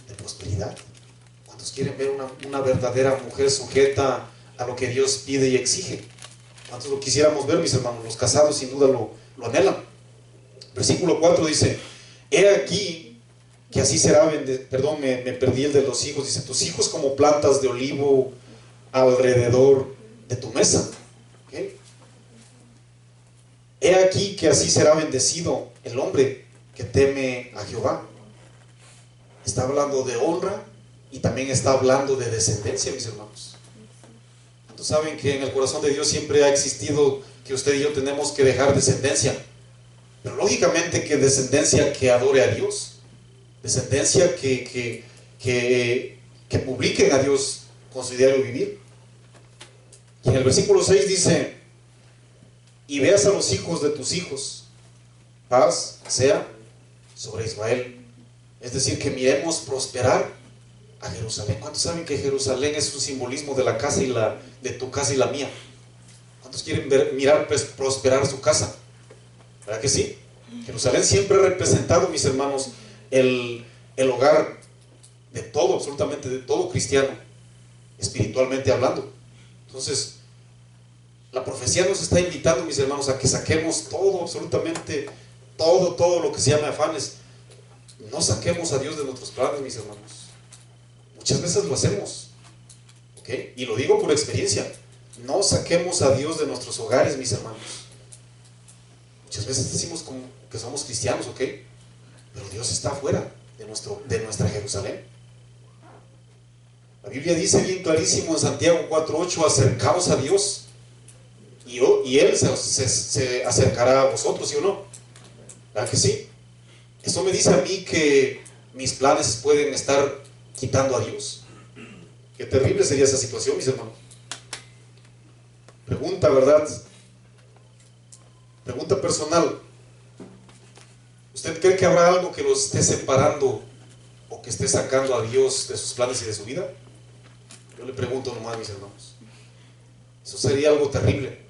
De prosperidad. ¿Cuántos quieren ver una verdadera mujer sujeta a lo que Dios pide y exige? ¿Cuántos lo quisiéramos ver, mis hermanos? Los casados sin duda lo anhelan. Versículo 4 dice, he aquí que así será, perdón, me perdí el de los hijos. Dice, tus hijos como plantas de olivo alrededor de tu mesa. ¿Okay? He aquí que así será bendecido el hombre que teme a Jehová. Está hablando de honra y también está hablando de descendencia, mis hermanos. ¿Cuántos saben que en el corazón de Dios siempre ha existido que usted y yo tenemos que dejar descendencia? Pero lógicamente que descendencia que adore a Dios, descendencia que publiquen a Dios con su diario vivir. Y en el versículo 6 dice, y veas a los hijos de tus hijos, paz sea sobre Israel. Es decir, que miremos prosperar a Jerusalén. ¿Cuántos saben que Jerusalén es un simbolismo de la casa de tu casa y la mía? ¿Cuántos quieren mirar prosperar su casa? ¿Verdad que sí? Jerusalén siempre ha representado, mis hermanos, el hogar de todo, absolutamente de todo cristiano, espiritualmente hablando. Entonces, la profecía nos está invitando, mis hermanos, a que saquemos todo, absolutamente todo lo que se llame afanes. No saquemos a Dios de nuestros planes, mis hermanos. Muchas veces lo hacemos, ¿ok? Y lo digo por experiencia. No saquemos a Dios de nuestros hogares, mis hermanos. Muchas veces decimos que somos cristianos, ¿ok? Pero Dios está afuera de nuestra Jerusalén. La Biblia dice bien clarísimo en Santiago 4:8, acercaos a Dios y Él se acercará a vosotros, ¿sí o no? ¿Verdad que sí? Esto me dice a mí que mis planes pueden estar quitando a Dios. Qué terrible sería esa situación, mis hermanos. Pregunta, ¿verdad? Pregunta personal. ¿Usted cree que habrá algo que lo esté separando o que esté sacando a Dios de sus planes y de su vida? Yo le pregunto nomás, mis hermanos. Eso sería algo terrible.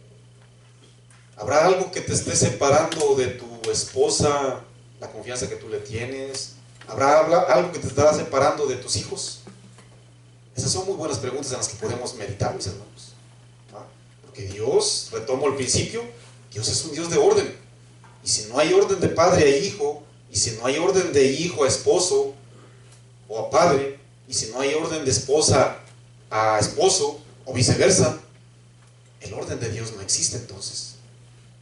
¿Habrá algo que te esté separando de tu esposa, la confianza que tú le tienes? ¿Habrá algo que te estará separando de tus hijos? Esas son muy buenas preguntas en las que podemos meditar, mis hermanos. ¿Ah? Porque Dios, retomo el principio, Dios es un Dios de orden. Y si no hay orden de padre a hijo, y si no hay orden de hijo a esposo o a padre, y si no hay orden de esposa a esposo o viceversa, el orden de Dios no existe entonces.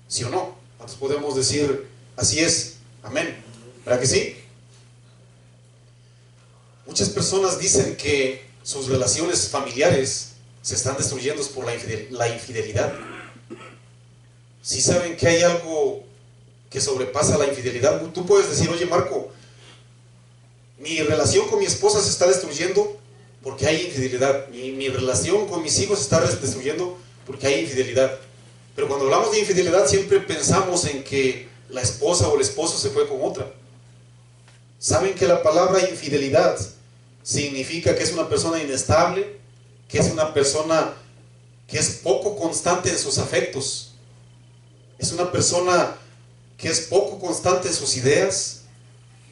¿Sí o no? ¿Cuántos podemos decir así es? Amén. ¿Verdad que sí? Muchas personas dicen que sus relaciones familiares se están destruyendo por la infidelidad. Si saben que hay algo que sobrepasa la infidelidad, tú puedes decir, oye Marco, mi relación con mi esposa se está destruyendo porque hay infidelidad. Mi relación con mis hijos se está destruyendo porque hay infidelidad. Pero cuando hablamos de infidelidad siempre pensamos en que la esposa o el esposo se fue con otra. ¿Saben que la palabra infidelidad significa que es una persona inestable, que es una persona que es poco constante en sus afectos? Es una persona que es poco constante en sus ideas.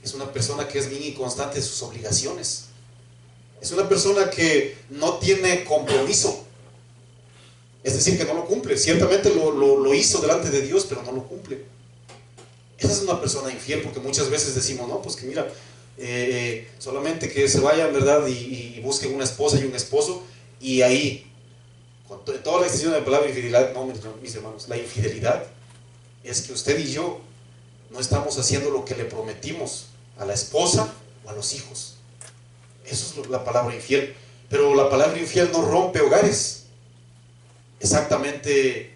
Es una persona que es bien inconstante en sus obligaciones. Es una persona que no tiene compromiso. Es decir, que no lo cumple. Ciertamente lo hizo delante de Dios, pero no lo cumple. Esa es una persona infiel, porque muchas veces decimos, no, pues que mira, solamente que se vayan, ¿verdad? Y busquen una esposa y un esposo, y ahí, con toda la extensión de la palabra infidelidad, no, mis hermanos, la infidelidad es que usted y yo no estamos haciendo lo que le prometimos a la esposa o a los hijos. Eso es la palabra infiel. Pero la palabra infiel no rompe hogares, exactamente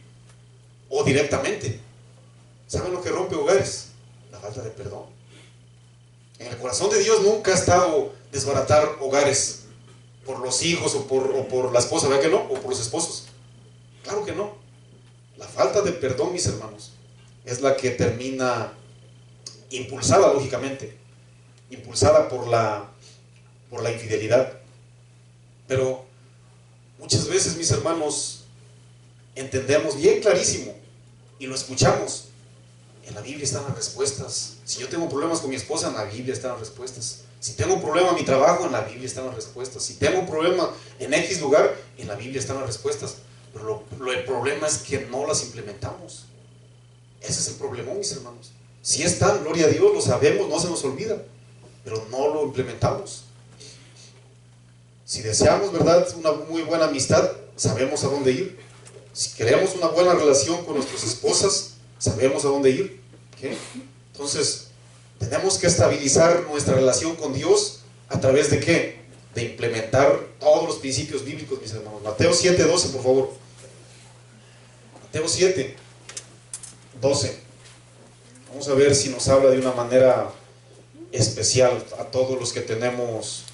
o directamente. ¿Saben lo que rompe hogares? La falta de perdón. En el corazón de Dios nunca ha estado desbaratar hogares por los hijos o por la esposa, ¿verdad que no? O por los esposos. Claro que no. La falta de perdón, mis hermanos, es la que termina impulsada, lógicamente, impulsada por la infidelidad. Pero muchas veces, mis hermanos, entendemos bien clarísimo y lo escuchamos. En la Biblia están las respuestas. Si yo tengo problemas con mi esposa, en la Biblia están las respuestas. Si tengo un problema en mi trabajo, en la Biblia están las respuestas. Si tengo un problema en X lugar, en la Biblia están las respuestas. Pero el problema es que no las implementamos. Ese es el problema, mis hermanos. Si están, gloria a Dios, lo sabemos, no se nos olvida, pero no lo implementamos. Si deseamos, ¿verdad?, una muy buena amistad, sabemos a dónde ir. Si queremos una buena relación con nuestras esposas, sabemos a dónde ir. ¿Okay? Entonces, tenemos que estabilizar nuestra relación con Dios a través de ¿qué? De implementar todos los principios bíblicos, mis hermanos. Mateo 7:12, por favor. Mateo 7:12. Vamos a ver si nos habla de una manera especial a todos los que tenemos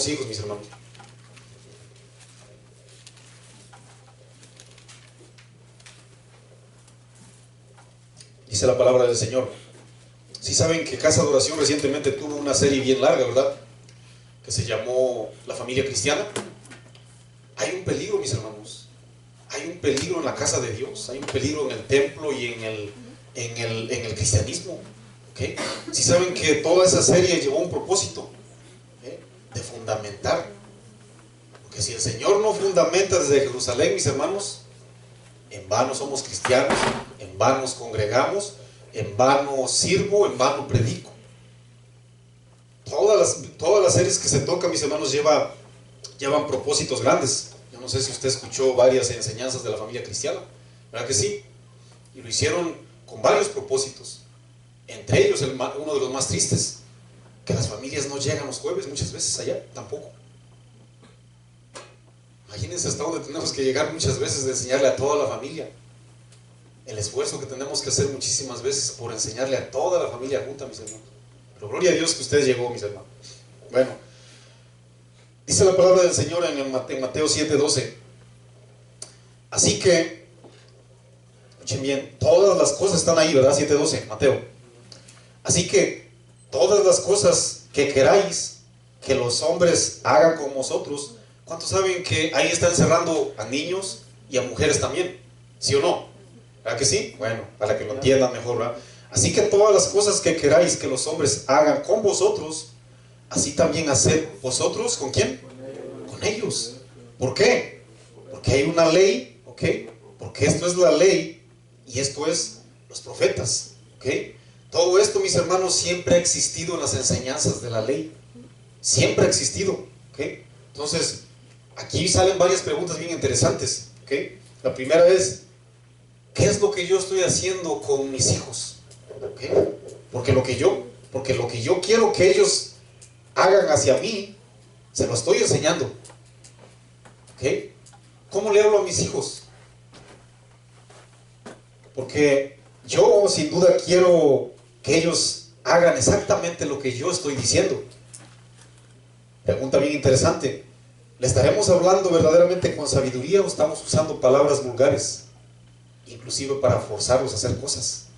hijos, mis hermanos. Dice la palabra del Señor. Si saben que Casa de Oración recientemente tuvo una serie bien larga, ¿verdad?, que se llamó La Familia Cristiana. Hay un peligro, mis hermanos. Hay un peligro en la casa de Dios. Hay un peligro en el templo y en el cristianismo. ¿Okay? Si saben que toda esa serie llevó un propósito, ¿okay?, de fundamentar. Porque si el Señor no fundamenta desde Jerusalén, mis hermanos, en vano somos cristianos, en vano nos congregamos, en vano sirvo, en vano predico. Todas las series que se tocan, mis hermanos, llevan propósitos grandes. Yo no sé si usted escuchó varias enseñanzas de la familia cristiana, ¿verdad que sí? Y lo hicieron con varios propósitos. Entre ellos, uno de los más tristes, que las familias no llegan los jueves muchas veces allá, tampoco. Imagínense hasta dónde tenemos que llegar muchas veces de enseñarle a toda la familia. El esfuerzo que tenemos que hacer muchísimas veces por enseñarle a toda la familia junta, mis hermanos. Pero gloria a Dios que usted llegó, mis hermanos. Bueno, dice la palabra del Señor en Mateo 7:12. Así que, escuchen bien, todas las cosas están ahí, ¿verdad? 7:12, Mateo. Así que, todas las cosas que queráis que los hombres hagan con vosotros, ¿cuántos saben que ahí está encerrando a niños y a mujeres también? ¿Sí o no? ¿Verdad que sí? Bueno, para que lo entiendan mejor, ¿verdad? Así que todas las cosas que queráis que los hombres hagan con vosotros, así también haced vosotros, ¿con quién? Con ellos. ¿Por qué? Porque hay una ley, ¿ok? Porque esto es la ley y esto es los profetas, ¿ok? Todo esto, mis hermanos, siempre ha existido en las enseñanzas de la ley. Siempre ha existido, ¿ok? Entonces, aquí salen varias preguntas bien interesantes, ¿ok? La primera es, ¿qué es lo que yo estoy haciendo con mis hijos? ¿Okay? Porque lo que yo quiero que ellos hagan hacia mí, se lo estoy enseñando. ¿Okay? ¿Cómo le hablo a mis hijos? Porque yo sin duda quiero que ellos hagan exactamente lo que yo estoy diciendo. Pregunta bien interesante. ¿Le estaremos hablando verdaderamente con sabiduría o estamos usando palabras vulgares, inclusive para forzarlos a hacer cosas?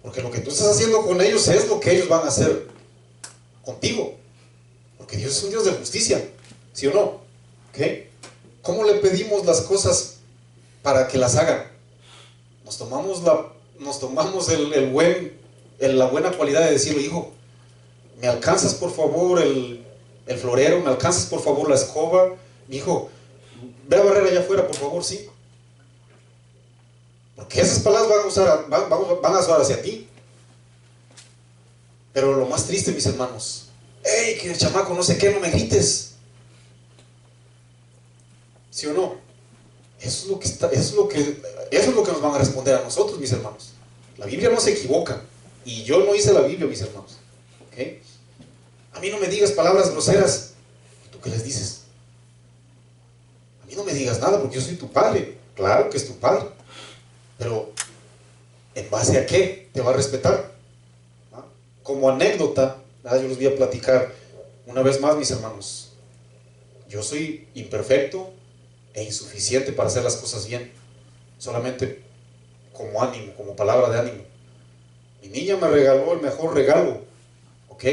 Porque lo que tú estás haciendo con ellos es lo que ellos van a hacer contigo. Porque Dios es un Dios de justicia, ¿sí o no? ¿Okay? ¿Cómo le pedimos las cosas para que las hagan? Nos tomamos la buena cualidad de decirle, hijo, ¿me alcanzas por favor el florero? ¿Me alcanzas por favor la escoba? Mi hijo, ve a barrer allá afuera por favor, sí. Porque esas palabras van a usar hacia ti. Pero lo más triste, mis hermanos, ¡hey, que el chamaco no sé qué, no me grites! ¿Sí o no? Eso es lo que nos van a responder a nosotros, mis hermanos. La Biblia no se equivoca. Y yo no hice la Biblia, mis hermanos. ¿Okay? A mí no me digas palabras groseras. ¿Y tú qué les dices? A mí no me digas nada porque yo soy tu padre. Claro que es tu padre. Pero, ¿en base a qué te va a respetar? ¿Ah? Como anécdota, yo les voy a platicar una vez más, mis hermanos. Yo soy imperfecto e insuficiente para hacer las cosas bien. Solamente como ánimo, como palabra de ánimo. Mi niña me regaló el mejor regalo. ¿Ok?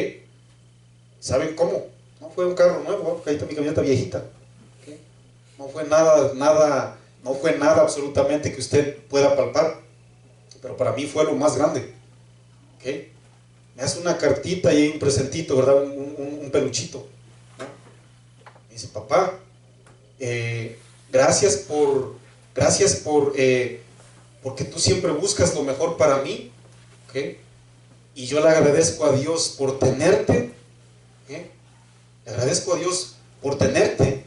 ¿Saben cómo? No fue un carro nuevo, porque ahí está mi camioneta viejita. ¿Okay? No fue nada absolutamente que usted pueda palpar. Pero para mí fue lo más grande. ¿Okay? Me hace una cartita y un presentito, ¿verdad? Un peluchito. ¿No? Me dice, papá, gracias porque tú siempre buscas lo mejor para mí. ¿Okay? Y yo le agradezco a Dios por tenerte. ¿Okay? Le agradezco a Dios por tenerte.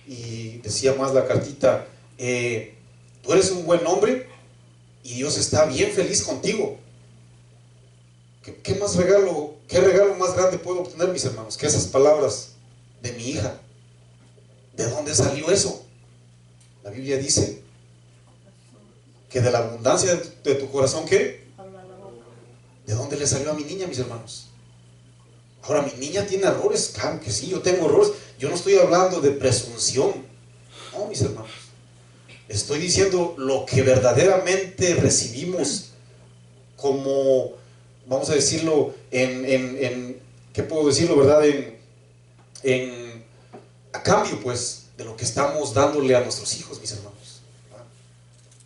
Y decía más la cartita, tú eres un buen hombre y Dios está bien feliz contigo. ¿Qué regalo más grande puedo obtener, mis hermanos, que esas palabras de mi hija? ¿De dónde salió eso? La Biblia dice que de la abundancia de tu corazón, ¿qué? ¿De dónde le salió a mi niña, mis hermanos? Ahora, mi niña tiene errores, claro que sí, yo tengo errores. Yo no estoy hablando de presunción, no, mis hermanos. Estoy diciendo lo que verdaderamente recibimos como, vamos a decirlo, ¿qué puedo decirlo, verdad? A cambio, pues, de lo que estamos dándole a nuestros hijos, mis hermanos.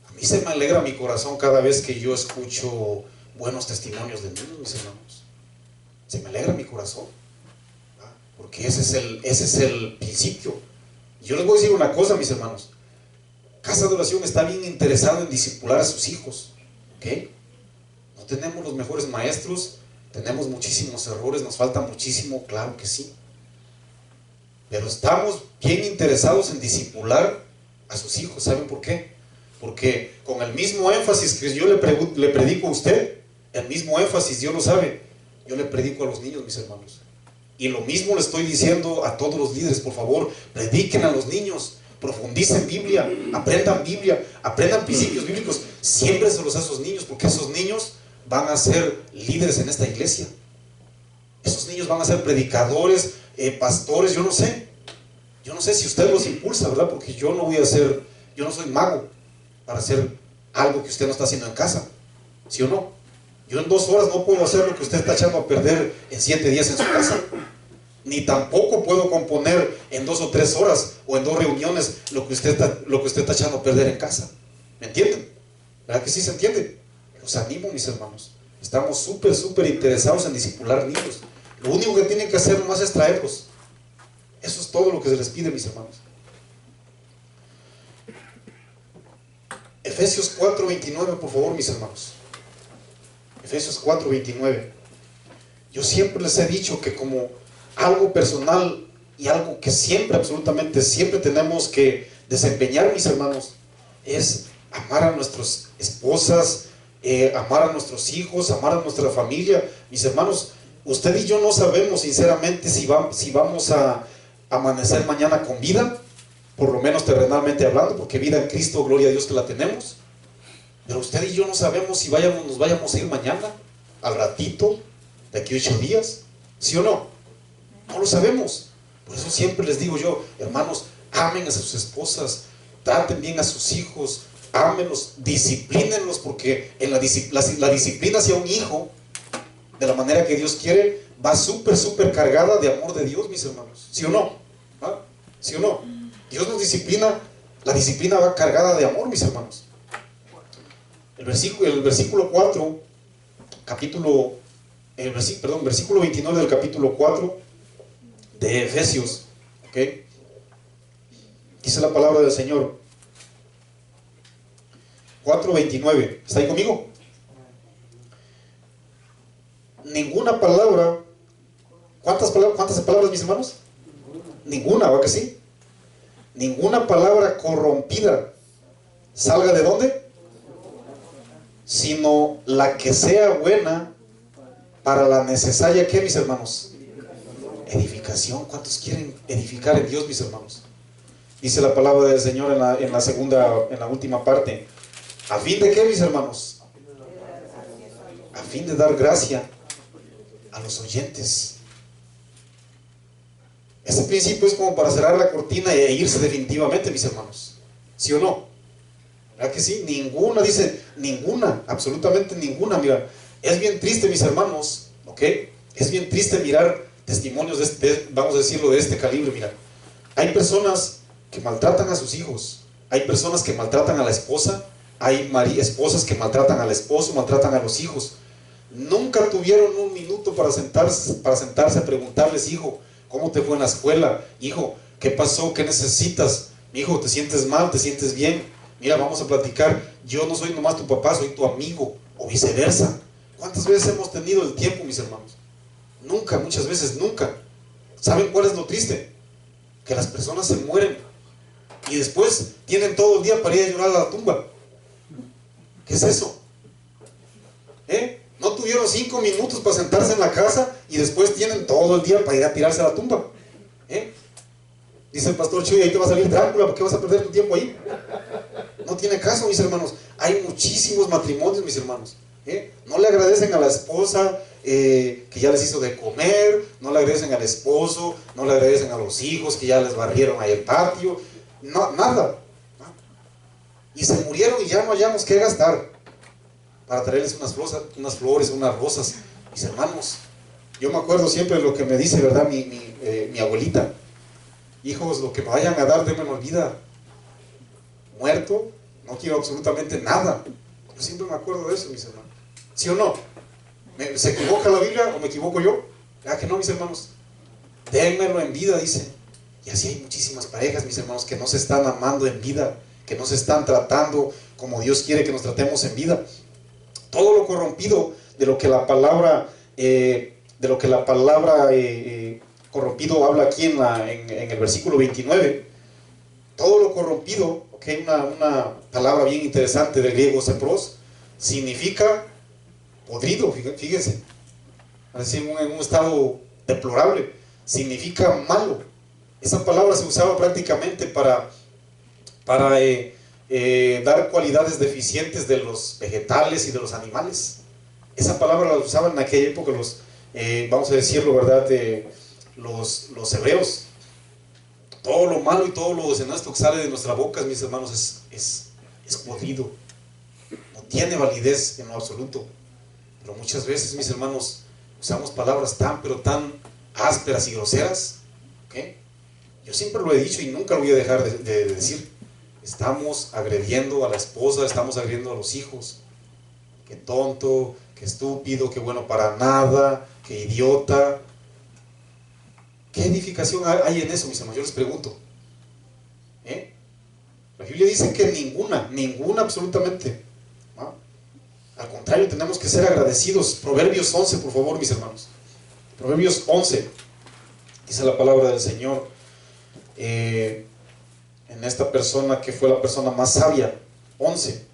A mí se me alegra mi corazón cada vez que yo escucho buenos testimonios de niños, mis hermanos. Se me alegra mi corazón, porque ese es el principio. Yo les voy a decir una cosa, mis hermanos. Casa de Oración está bien interesado en discipular a sus hijos. ¿Ok? No tenemos los mejores maestros, tenemos muchísimos errores, nos falta muchísimo, claro que sí. Pero estamos bien interesados en discipular a sus hijos. ¿Saben por qué? Porque con el mismo énfasis que yo le predico a usted, el mismo énfasis, Dios lo sabe, yo le predico a los niños, mis hermanos. Y lo mismo le estoy diciendo a todos los líderes, por favor, prediquen a los niños, profundicen Biblia, aprendan principios bíblicos, siémbreselos a esos niños, porque esos niños van a ser líderes en esta iglesia. Esos niños van a ser predicadores, pastores, yo no sé si usted los impulsa, ¿verdad? Porque yo no soy mago para hacer algo que usted no está haciendo en casa, ¿sí o no? Yo en 2 horas no puedo hacer lo que usted está echando a perder en 7 días en su casa. Ni tampoco puedo componer en 2 o 3 horas o en 2 reuniones lo que usted está echando a perder en casa. ¿Me entienden? ¿Verdad que sí se entiende? Los animo, mis hermanos. Estamos súper interesados en discipular niños. Lo único que tienen que hacer nomás es traerlos. Eso es todo lo que se les pide, mis hermanos. Efesios 4:29, por favor, mis hermanos. Efesios 4:29. Yo siempre les he dicho que como algo personal, y algo que siempre, absolutamente siempre tenemos que desempeñar, mis hermanos, es amar a nuestras esposas, amar a nuestros hijos, amar a nuestra familia. Mis hermanos, usted y yo no sabemos sinceramente si vamos a amanecer mañana con vida, por lo menos terrenalmente hablando, porque vida en Cristo, gloria a Dios que la tenemos. Pero usted y yo no sabemos si nos vayamos a ir mañana, al ratito, de aquí 8 días, ¿sí o no? No lo sabemos. Por eso siempre les digo yo, hermanos, amen a sus esposas, traten bien a sus hijos, ámenlos, disciplínenlos, porque en la disciplina hacia un hijo, de la manera que Dios quiere, va súper cargada de amor de Dios, mis hermanos. ¿Sí o no? ¿Ah? ¿Sí o no? Dios nos disciplina, la disciplina va cargada de amor, mis hermanos. El versículo 4, versículo 29 del capítulo 4 de Efesios, ¿ok? Dice la palabra del Señor, 4:29, ¿está ahí conmigo? Ninguna palabra, ¿cuántas palabras, mis hermanos? Ninguna, ¿va que sí? Ninguna palabra corrompida salga ¿de dónde? Sino la que sea buena para la necesaria, ¿qué, mis hermanos? Edificación. ¿Cuántos quieren edificar en Dios, mis hermanos? Dice la palabra del Señor en la última parte. ¿A fin de qué, mis hermanos? A fin de dar gracia a los oyentes. Este principio es como para cerrar la cortina e irse definitivamente, mis hermanos. ¿Sí o no? ¿Verdad que sí? Ninguna, dice, ninguna, absolutamente ninguna. Mira, es bien triste, mis hermanos, ¿ok? Es bien triste mirar testimonios vamos a decirlo, de este calibre. Mira, hay personas que maltratan a sus hijos, hay personas que maltratan a la esposa, hay esposas que maltratan al esposo, maltratan a los hijos. Nunca tuvieron un minuto para sentarse a preguntarles: hijo, ¿cómo te fue en la escuela? Hijo, ¿qué pasó? ¿Qué necesitas? Hijo, ¿te sientes mal? ¿Te sientes bien? Mira, vamos a platicar. Yo no soy nomás tu papá, soy tu amigo, o viceversa. ¿Cuántas veces hemos tenido el tiempo, mis hermanos? Nunca, muchas veces nunca. ¿Saben cuál es lo triste? Que las personas se mueren y después tienen todo el día para ir a llorar a la tumba. ¿Qué es eso? No tuvieron 5 minutos para sentarse en la casa y después tienen todo el día para ir a tirarse a la tumba. Dice el pastor Chuy: ahí te va a salir Drácula, ¿por qué vas a perder tu tiempo ahí? No tiene caso, mis hermanos. Hay muchísimos matrimonios, mis hermanos. No le agradecen a la esposa que ya les hizo de comer, no le agradecen al esposo, no le agradecen a los hijos que ya les barrieron ahí el patio, no, nada. Y se murieron y ya no hallamos qué gastar para traerles unas flores, unas rosas. Mis hermanos, yo me acuerdo siempre de lo que me dice, ¿verdad? Mi abuelita: hijos, lo que me vayan a dar, démenme vida. Muerto, no quiero absolutamente nada. Yo siempre me acuerdo de eso, mis hermanos. ¿Sí o no? ¿Se equivoca la Biblia o me equivoco yo? ¿Verdad que no, mis hermanos? Dénmelo en vida, dice. Y así hay muchísimas parejas, mis hermanos, que no se están amando en vida, que no se están tratando como Dios quiere que nos tratemos en vida. Todo lo corrompido de lo que la palabra corrompido habla aquí en el versículo 29. Todo lo corrompido, okay, una palabra bien interesante del griego sepros, significa podrido, fíjense, así en un estado deplorable, significa malo. Esa palabra se usaba prácticamente para dar cualidades deficientes de los vegetales y de los animales. Esa palabra la usaban en aquella época vamos a decirlo, ¿verdad?, los hebreos. Todo lo malo y todo lo deshonesto que sale de nuestras bocas, mis hermanos, es podrido. No tiene validez en lo absoluto. Pero muchas veces, mis hermanos, usamos palabras pero tan ásperas y groseras. ¿Okay? Yo siempre lo he dicho y nunca lo voy a dejar de decir. Estamos agrediendo a la esposa, estamos agrediendo a los hijos. Qué tonto, qué estúpido, qué bueno para nada, qué idiota. ¿Qué edificación hay en eso, mis hermanos? Yo les pregunto. La Biblia dice que ninguna absolutamente. ¿No? Al contrario, tenemos que ser agradecidos. Proverbios 11, por favor, mis hermanos. Proverbios 11. Dice la palabra del Señor en esta persona que fue la persona más sabia. 11.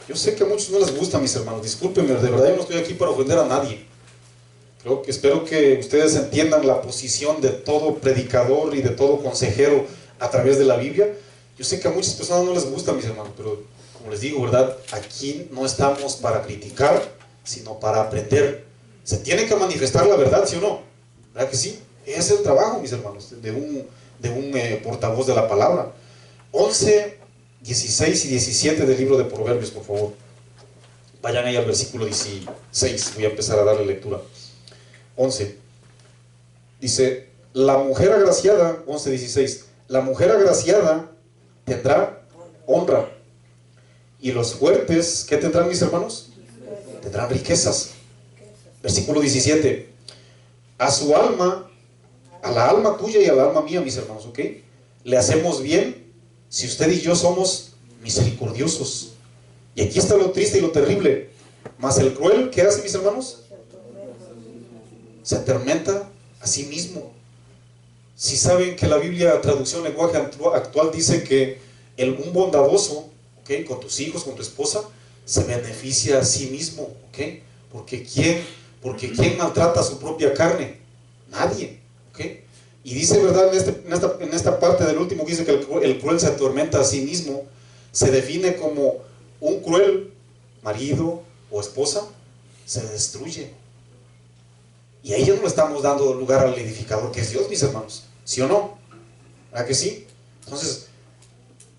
Yo sé que a muchos no les gusta, mis hermanos, discúlpenme, de verdad yo no estoy aquí para ofender a nadie. Espero que ustedes entiendan la posición de todo predicador y de todo consejero a través de la Biblia. Yo sé que a muchas personas no les gusta, mis hermanos, pero como les digo, ¿verdad? Aquí no estamos para criticar, sino para aprender. Se tiene que manifestar la verdad, ¿sí o no? ¿Verdad que sí? Ese es el trabajo, mis hermanos, de un portavoz de la palabra. 11, 16 y 17 del libro de Proverbios, por favor. Vayan ahí al versículo 16, voy a empezar a darle lectura. 11. Dice, la mujer agraciada, 11, 16, la mujer agraciada tendrá honra. Y los fuertes, ¿qué tendrán, mis hermanos? Tendrán riquezas. Versículo 17. A su alma, a la alma tuya y a la alma mía, mis hermanos, ¿ok? Le hacemos bien si usted y yo somos misericordiosos. Y aquí está lo triste y lo terrible. Mas el cruel, ¿qué hace, mis hermanos? Se atormenta a sí mismo. Si saben que la Biblia, traducción lenguaje actual, dice que un bondadoso, ¿okay?, con tus hijos, con tu esposa, se beneficia a sí mismo, ¿okay? Porque ¿quién maltrata a su propia carne? Nadie, ¿okay? Y dice, ¿verdad? En esta parte del último que dice que el cruel se atormenta a sí mismo, se define como un cruel marido o esposa se destruye. Y a ellos no le estamos dando lugar al edificador que es Dios, mis hermanos, ¿sí o no? ¿Verdad que sí? Entonces,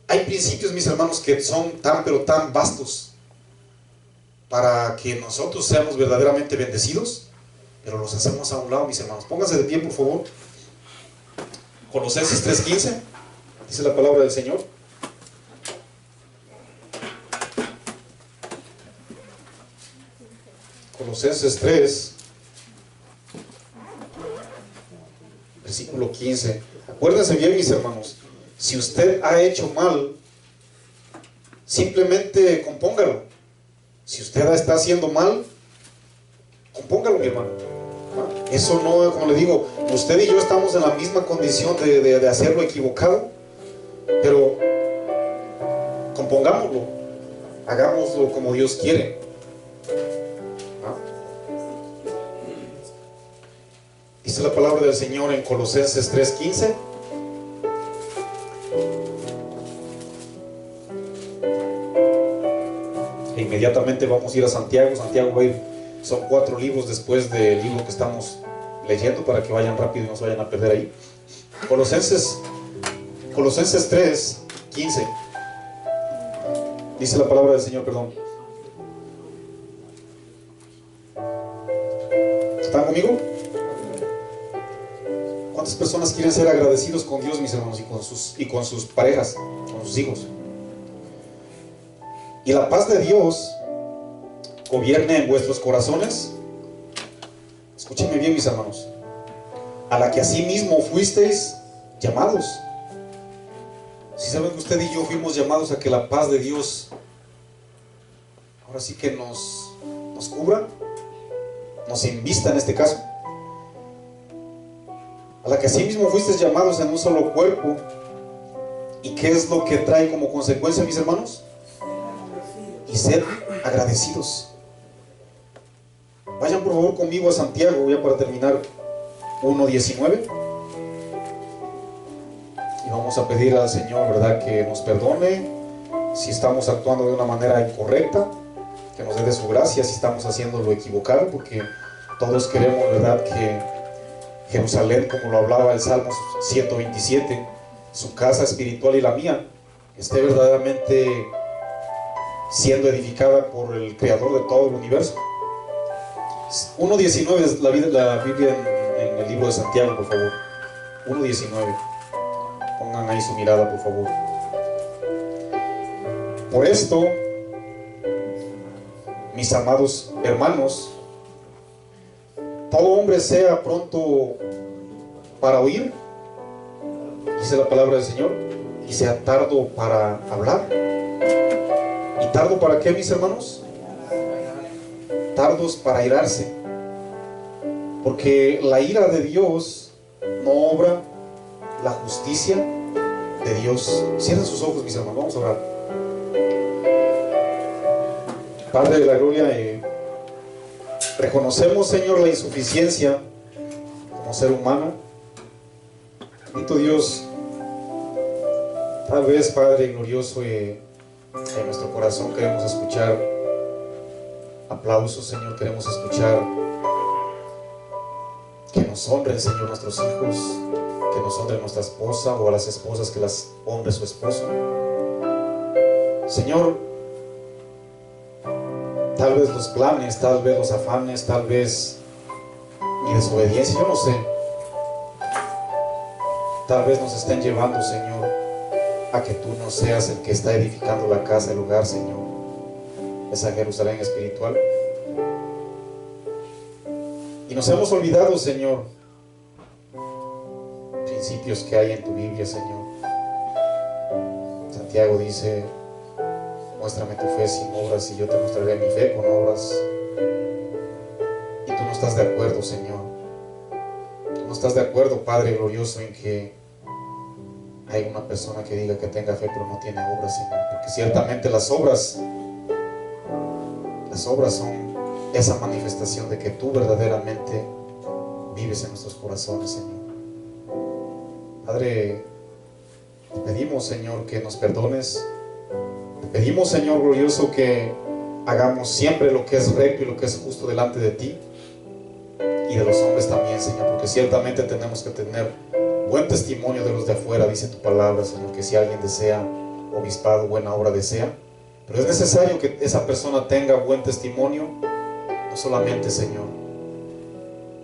hay principios, mis hermanos, que son tan pero tan vastos para que nosotros seamos verdaderamente bendecidos, pero los hacemos a un lado, mis hermanos. Pónganse de pie, por favor. Colosenses 3:15, dice la palabra del Señor. Colosenses 3, versículo 15. Acuérdense bien, mis hermanos, si usted ha hecho mal, simplemente compóngalo. Si usted está haciendo mal, compóngalo, mi hermano. Eso no, como le digo, usted y yo estamos en la misma condición de hacerlo equivocado, pero compongámoslo, hagámoslo como Dios quiere. Dice la palabra del Señor en Colosenses 3:15. E inmediatamente vamos a ir a Santiago. Santiago va a ir, son 4 libros después del libro que estamos leyendo, para que vayan rápido y no se vayan a perder ahí. Colosenses 3:15. Dice la palabra del Señor, perdón. ¿Están conmigo? ¿Cuántas personas quieren ser agradecidos con Dios, mis hermanos, y con sus parejas, con sus hijos? Y la paz de Dios gobierne en vuestros corazones. Escúchenme bien, mis hermanos, a la que asimismo fuisteis llamados. Si saben que usted y yo fuimos llamados a que la paz de Dios ahora sí que nos cubra, nos invista en este caso. A la que asimismo fuisteis llamados en un solo cuerpo. ¿Y qué es lo que trae como consecuencia, mis hermanos? Y ser agradecidos. Vayan por favor conmigo a Santiago, ya para terminar, 1:19. Y vamos a pedir al Señor, ¿verdad?, que nos perdone si estamos actuando de una manera incorrecta, que nos dé de su gracia si estamos haciendo lo equivocado, porque todos queremos, ¿verdad?, que Jerusalén, como lo hablaba el Salmo 127, su casa espiritual y la mía, esté verdaderamente siendo edificada por el Creador de todo el universo. 1:19 es la Biblia en el libro de Santiago, por favor. 1:19. Pongan ahí su mirada, por favor. Por esto, mis amados hermanos, todo hombre sea pronto para oír, dice la palabra del Señor, y sea tardo para hablar. ¿Y tardo para qué, mis hermanos? Tardos para airarse. porque la ira de Dios no obra la justicia de Dios. Cierren sus ojos, mis hermanos, vamos a orar. Padre de la gloria, reconocemos, Señor, la insuficiencia como ser humano. Bendito Dios, tal vez, Padre glorioso, en nuestro corazón queremos escuchar aplausos, Señor, queremos escuchar que nos honren, Señor, nuestros hijos, que nos honre nuestra esposa, o a las esposas que las honre su esposo. Señor, tal vez los planes, tal vez los afanes, tal vez mi desobediencia, yo no sé, tal vez nos estén llevando, Señor, a que tú no seas el que está edificando la casa, el hogar, Señor, esa Jerusalén espiritual. Y nos hemos olvidado, Señor, principios que hay en tu Biblia, Señor. Santiago dice: muéstrame tu fe sin obras y yo te mostraré mi fe con obras. Y tú no estás de acuerdo, Señor. Tú no estás de acuerdo, Padre glorioso, en que hay una persona que diga que tenga fe pero no tiene obras, Señor. Porque ciertamente las obras son esa manifestación de que tú verdaderamente vives en nuestros corazones, Señor. Padre, te pedimos, Señor, que nos perdones. Te pedimos, Señor glorioso, que hagamos siempre lo que es recto y lo que es justo delante de ti y de los hombres también, Señor, porque ciertamente tenemos que tener buen testimonio de los de afuera. Dice tu palabra, Señor, que si alguien desea obispado, buena obra desea, pero es necesario que esa persona tenga buen testimonio, no solamente, Señor,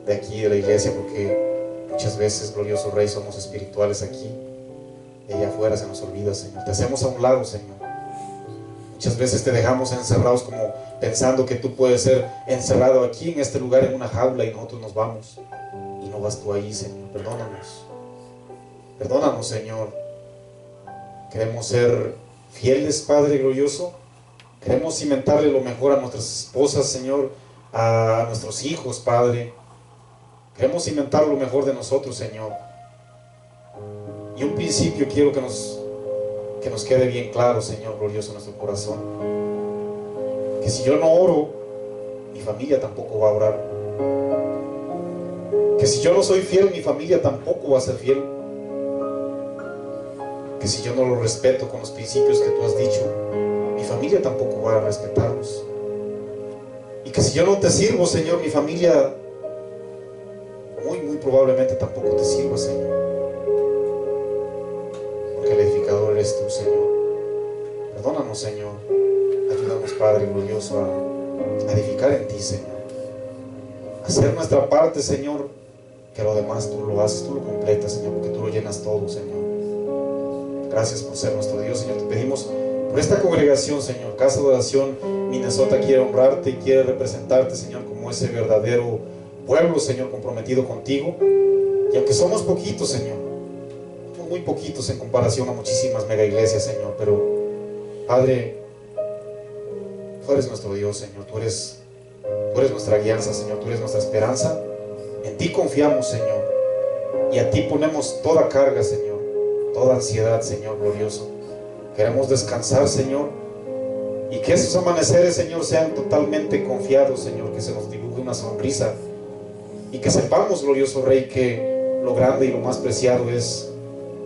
de aquí, de la iglesia, porque muchas veces, glorioso Rey, somos espirituales aquí, y allá afuera se nos olvida, Señor. Te hacemos a un lado, Señor. Muchas veces te dejamos encerrados, como pensando que tú puedes ser encerrado aquí en este lugar en una jaula y nosotros nos vamos, y no vas tú ahí, Señor. Perdónanos. Perdónanos, Señor. Queremos ser fieles, Padre glorioso. Queremos cimentarle lo mejor a nuestras esposas, Señor, a nuestros hijos, Padre. Queremos cimentar lo mejor de nosotros, Señor. Y un principio quiero que nos quede bien claro, Señor glorioso, en nuestro corazón: que si yo no oro, mi familia tampoco va a orar. Que si yo no soy fiel, mi familia tampoco va a ser fiel. Que si yo no lo respeto con los principios que tú has dicho, mi familia tampoco va a respetarlos. Y que si yo no te sirvo, Señor, mi familia muy probablemente tampoco te sirva, Señor. Porque el edificador eres tú, Señor. Perdónanos, Señor. Ayúdanos, Padre glorioso, a edificar en ti, Señor. A hacer nuestra parte, Señor, que lo demás tú lo haces, tú lo completas, Señor, porque tú lo llenas todo, Señor. Gracias por ser nuestro Dios, Señor. Te pedimos por esta congregación, Señor. Casa de Oración Minnesota quiere honrarte y quiere representarte, Señor, como ese verdadero pueblo, Señor, comprometido contigo. Y aunque somos poquitos, Señor, somos muy poquitos en comparación a muchísimas mega iglesias, Señor, pero Padre, tú eres nuestro Dios, Señor. Tú eres nuestra guianza, Señor. Tú eres nuestra esperanza. En ti confiamos, Señor, y a ti ponemos toda carga, Señor, toda ansiedad, Señor glorioso. Queremos descansar, Señor, y que esos amaneceres, Señor, sean totalmente confiados, Señor, que se nos dibuje una sonrisa y que sepamos, glorioso Rey, que lo grande y lo más preciado es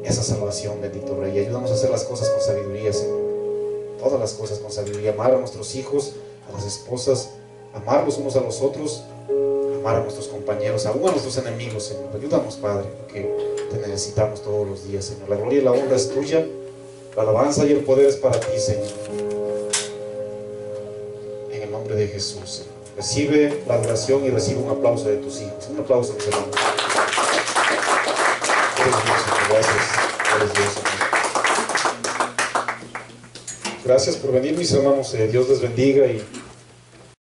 esa salvación, bendito Rey. Y ayúdanos a hacer las cosas con sabiduría, Señor, todas las cosas con sabiduría. Amar a nuestros hijos, a las esposas, amar los unos a los otros, amar a nuestros compañeros, aún a nuestros enemigos, Señor. Ayúdanos, Padre, porque te necesitamos todos los días, Señor. La gloria y la honra es tuya, la alabanza y el poder es para ti, Señor. En el nombre de Jesús, Señor. Recibe la adoración y recibe un aplauso de tus hijos. Un aplauso, mis hermanos. Eres Dios, Señor. Gracias. Eres Dios, Señor. Gracias por venir, mis hermanos. Dios les bendiga y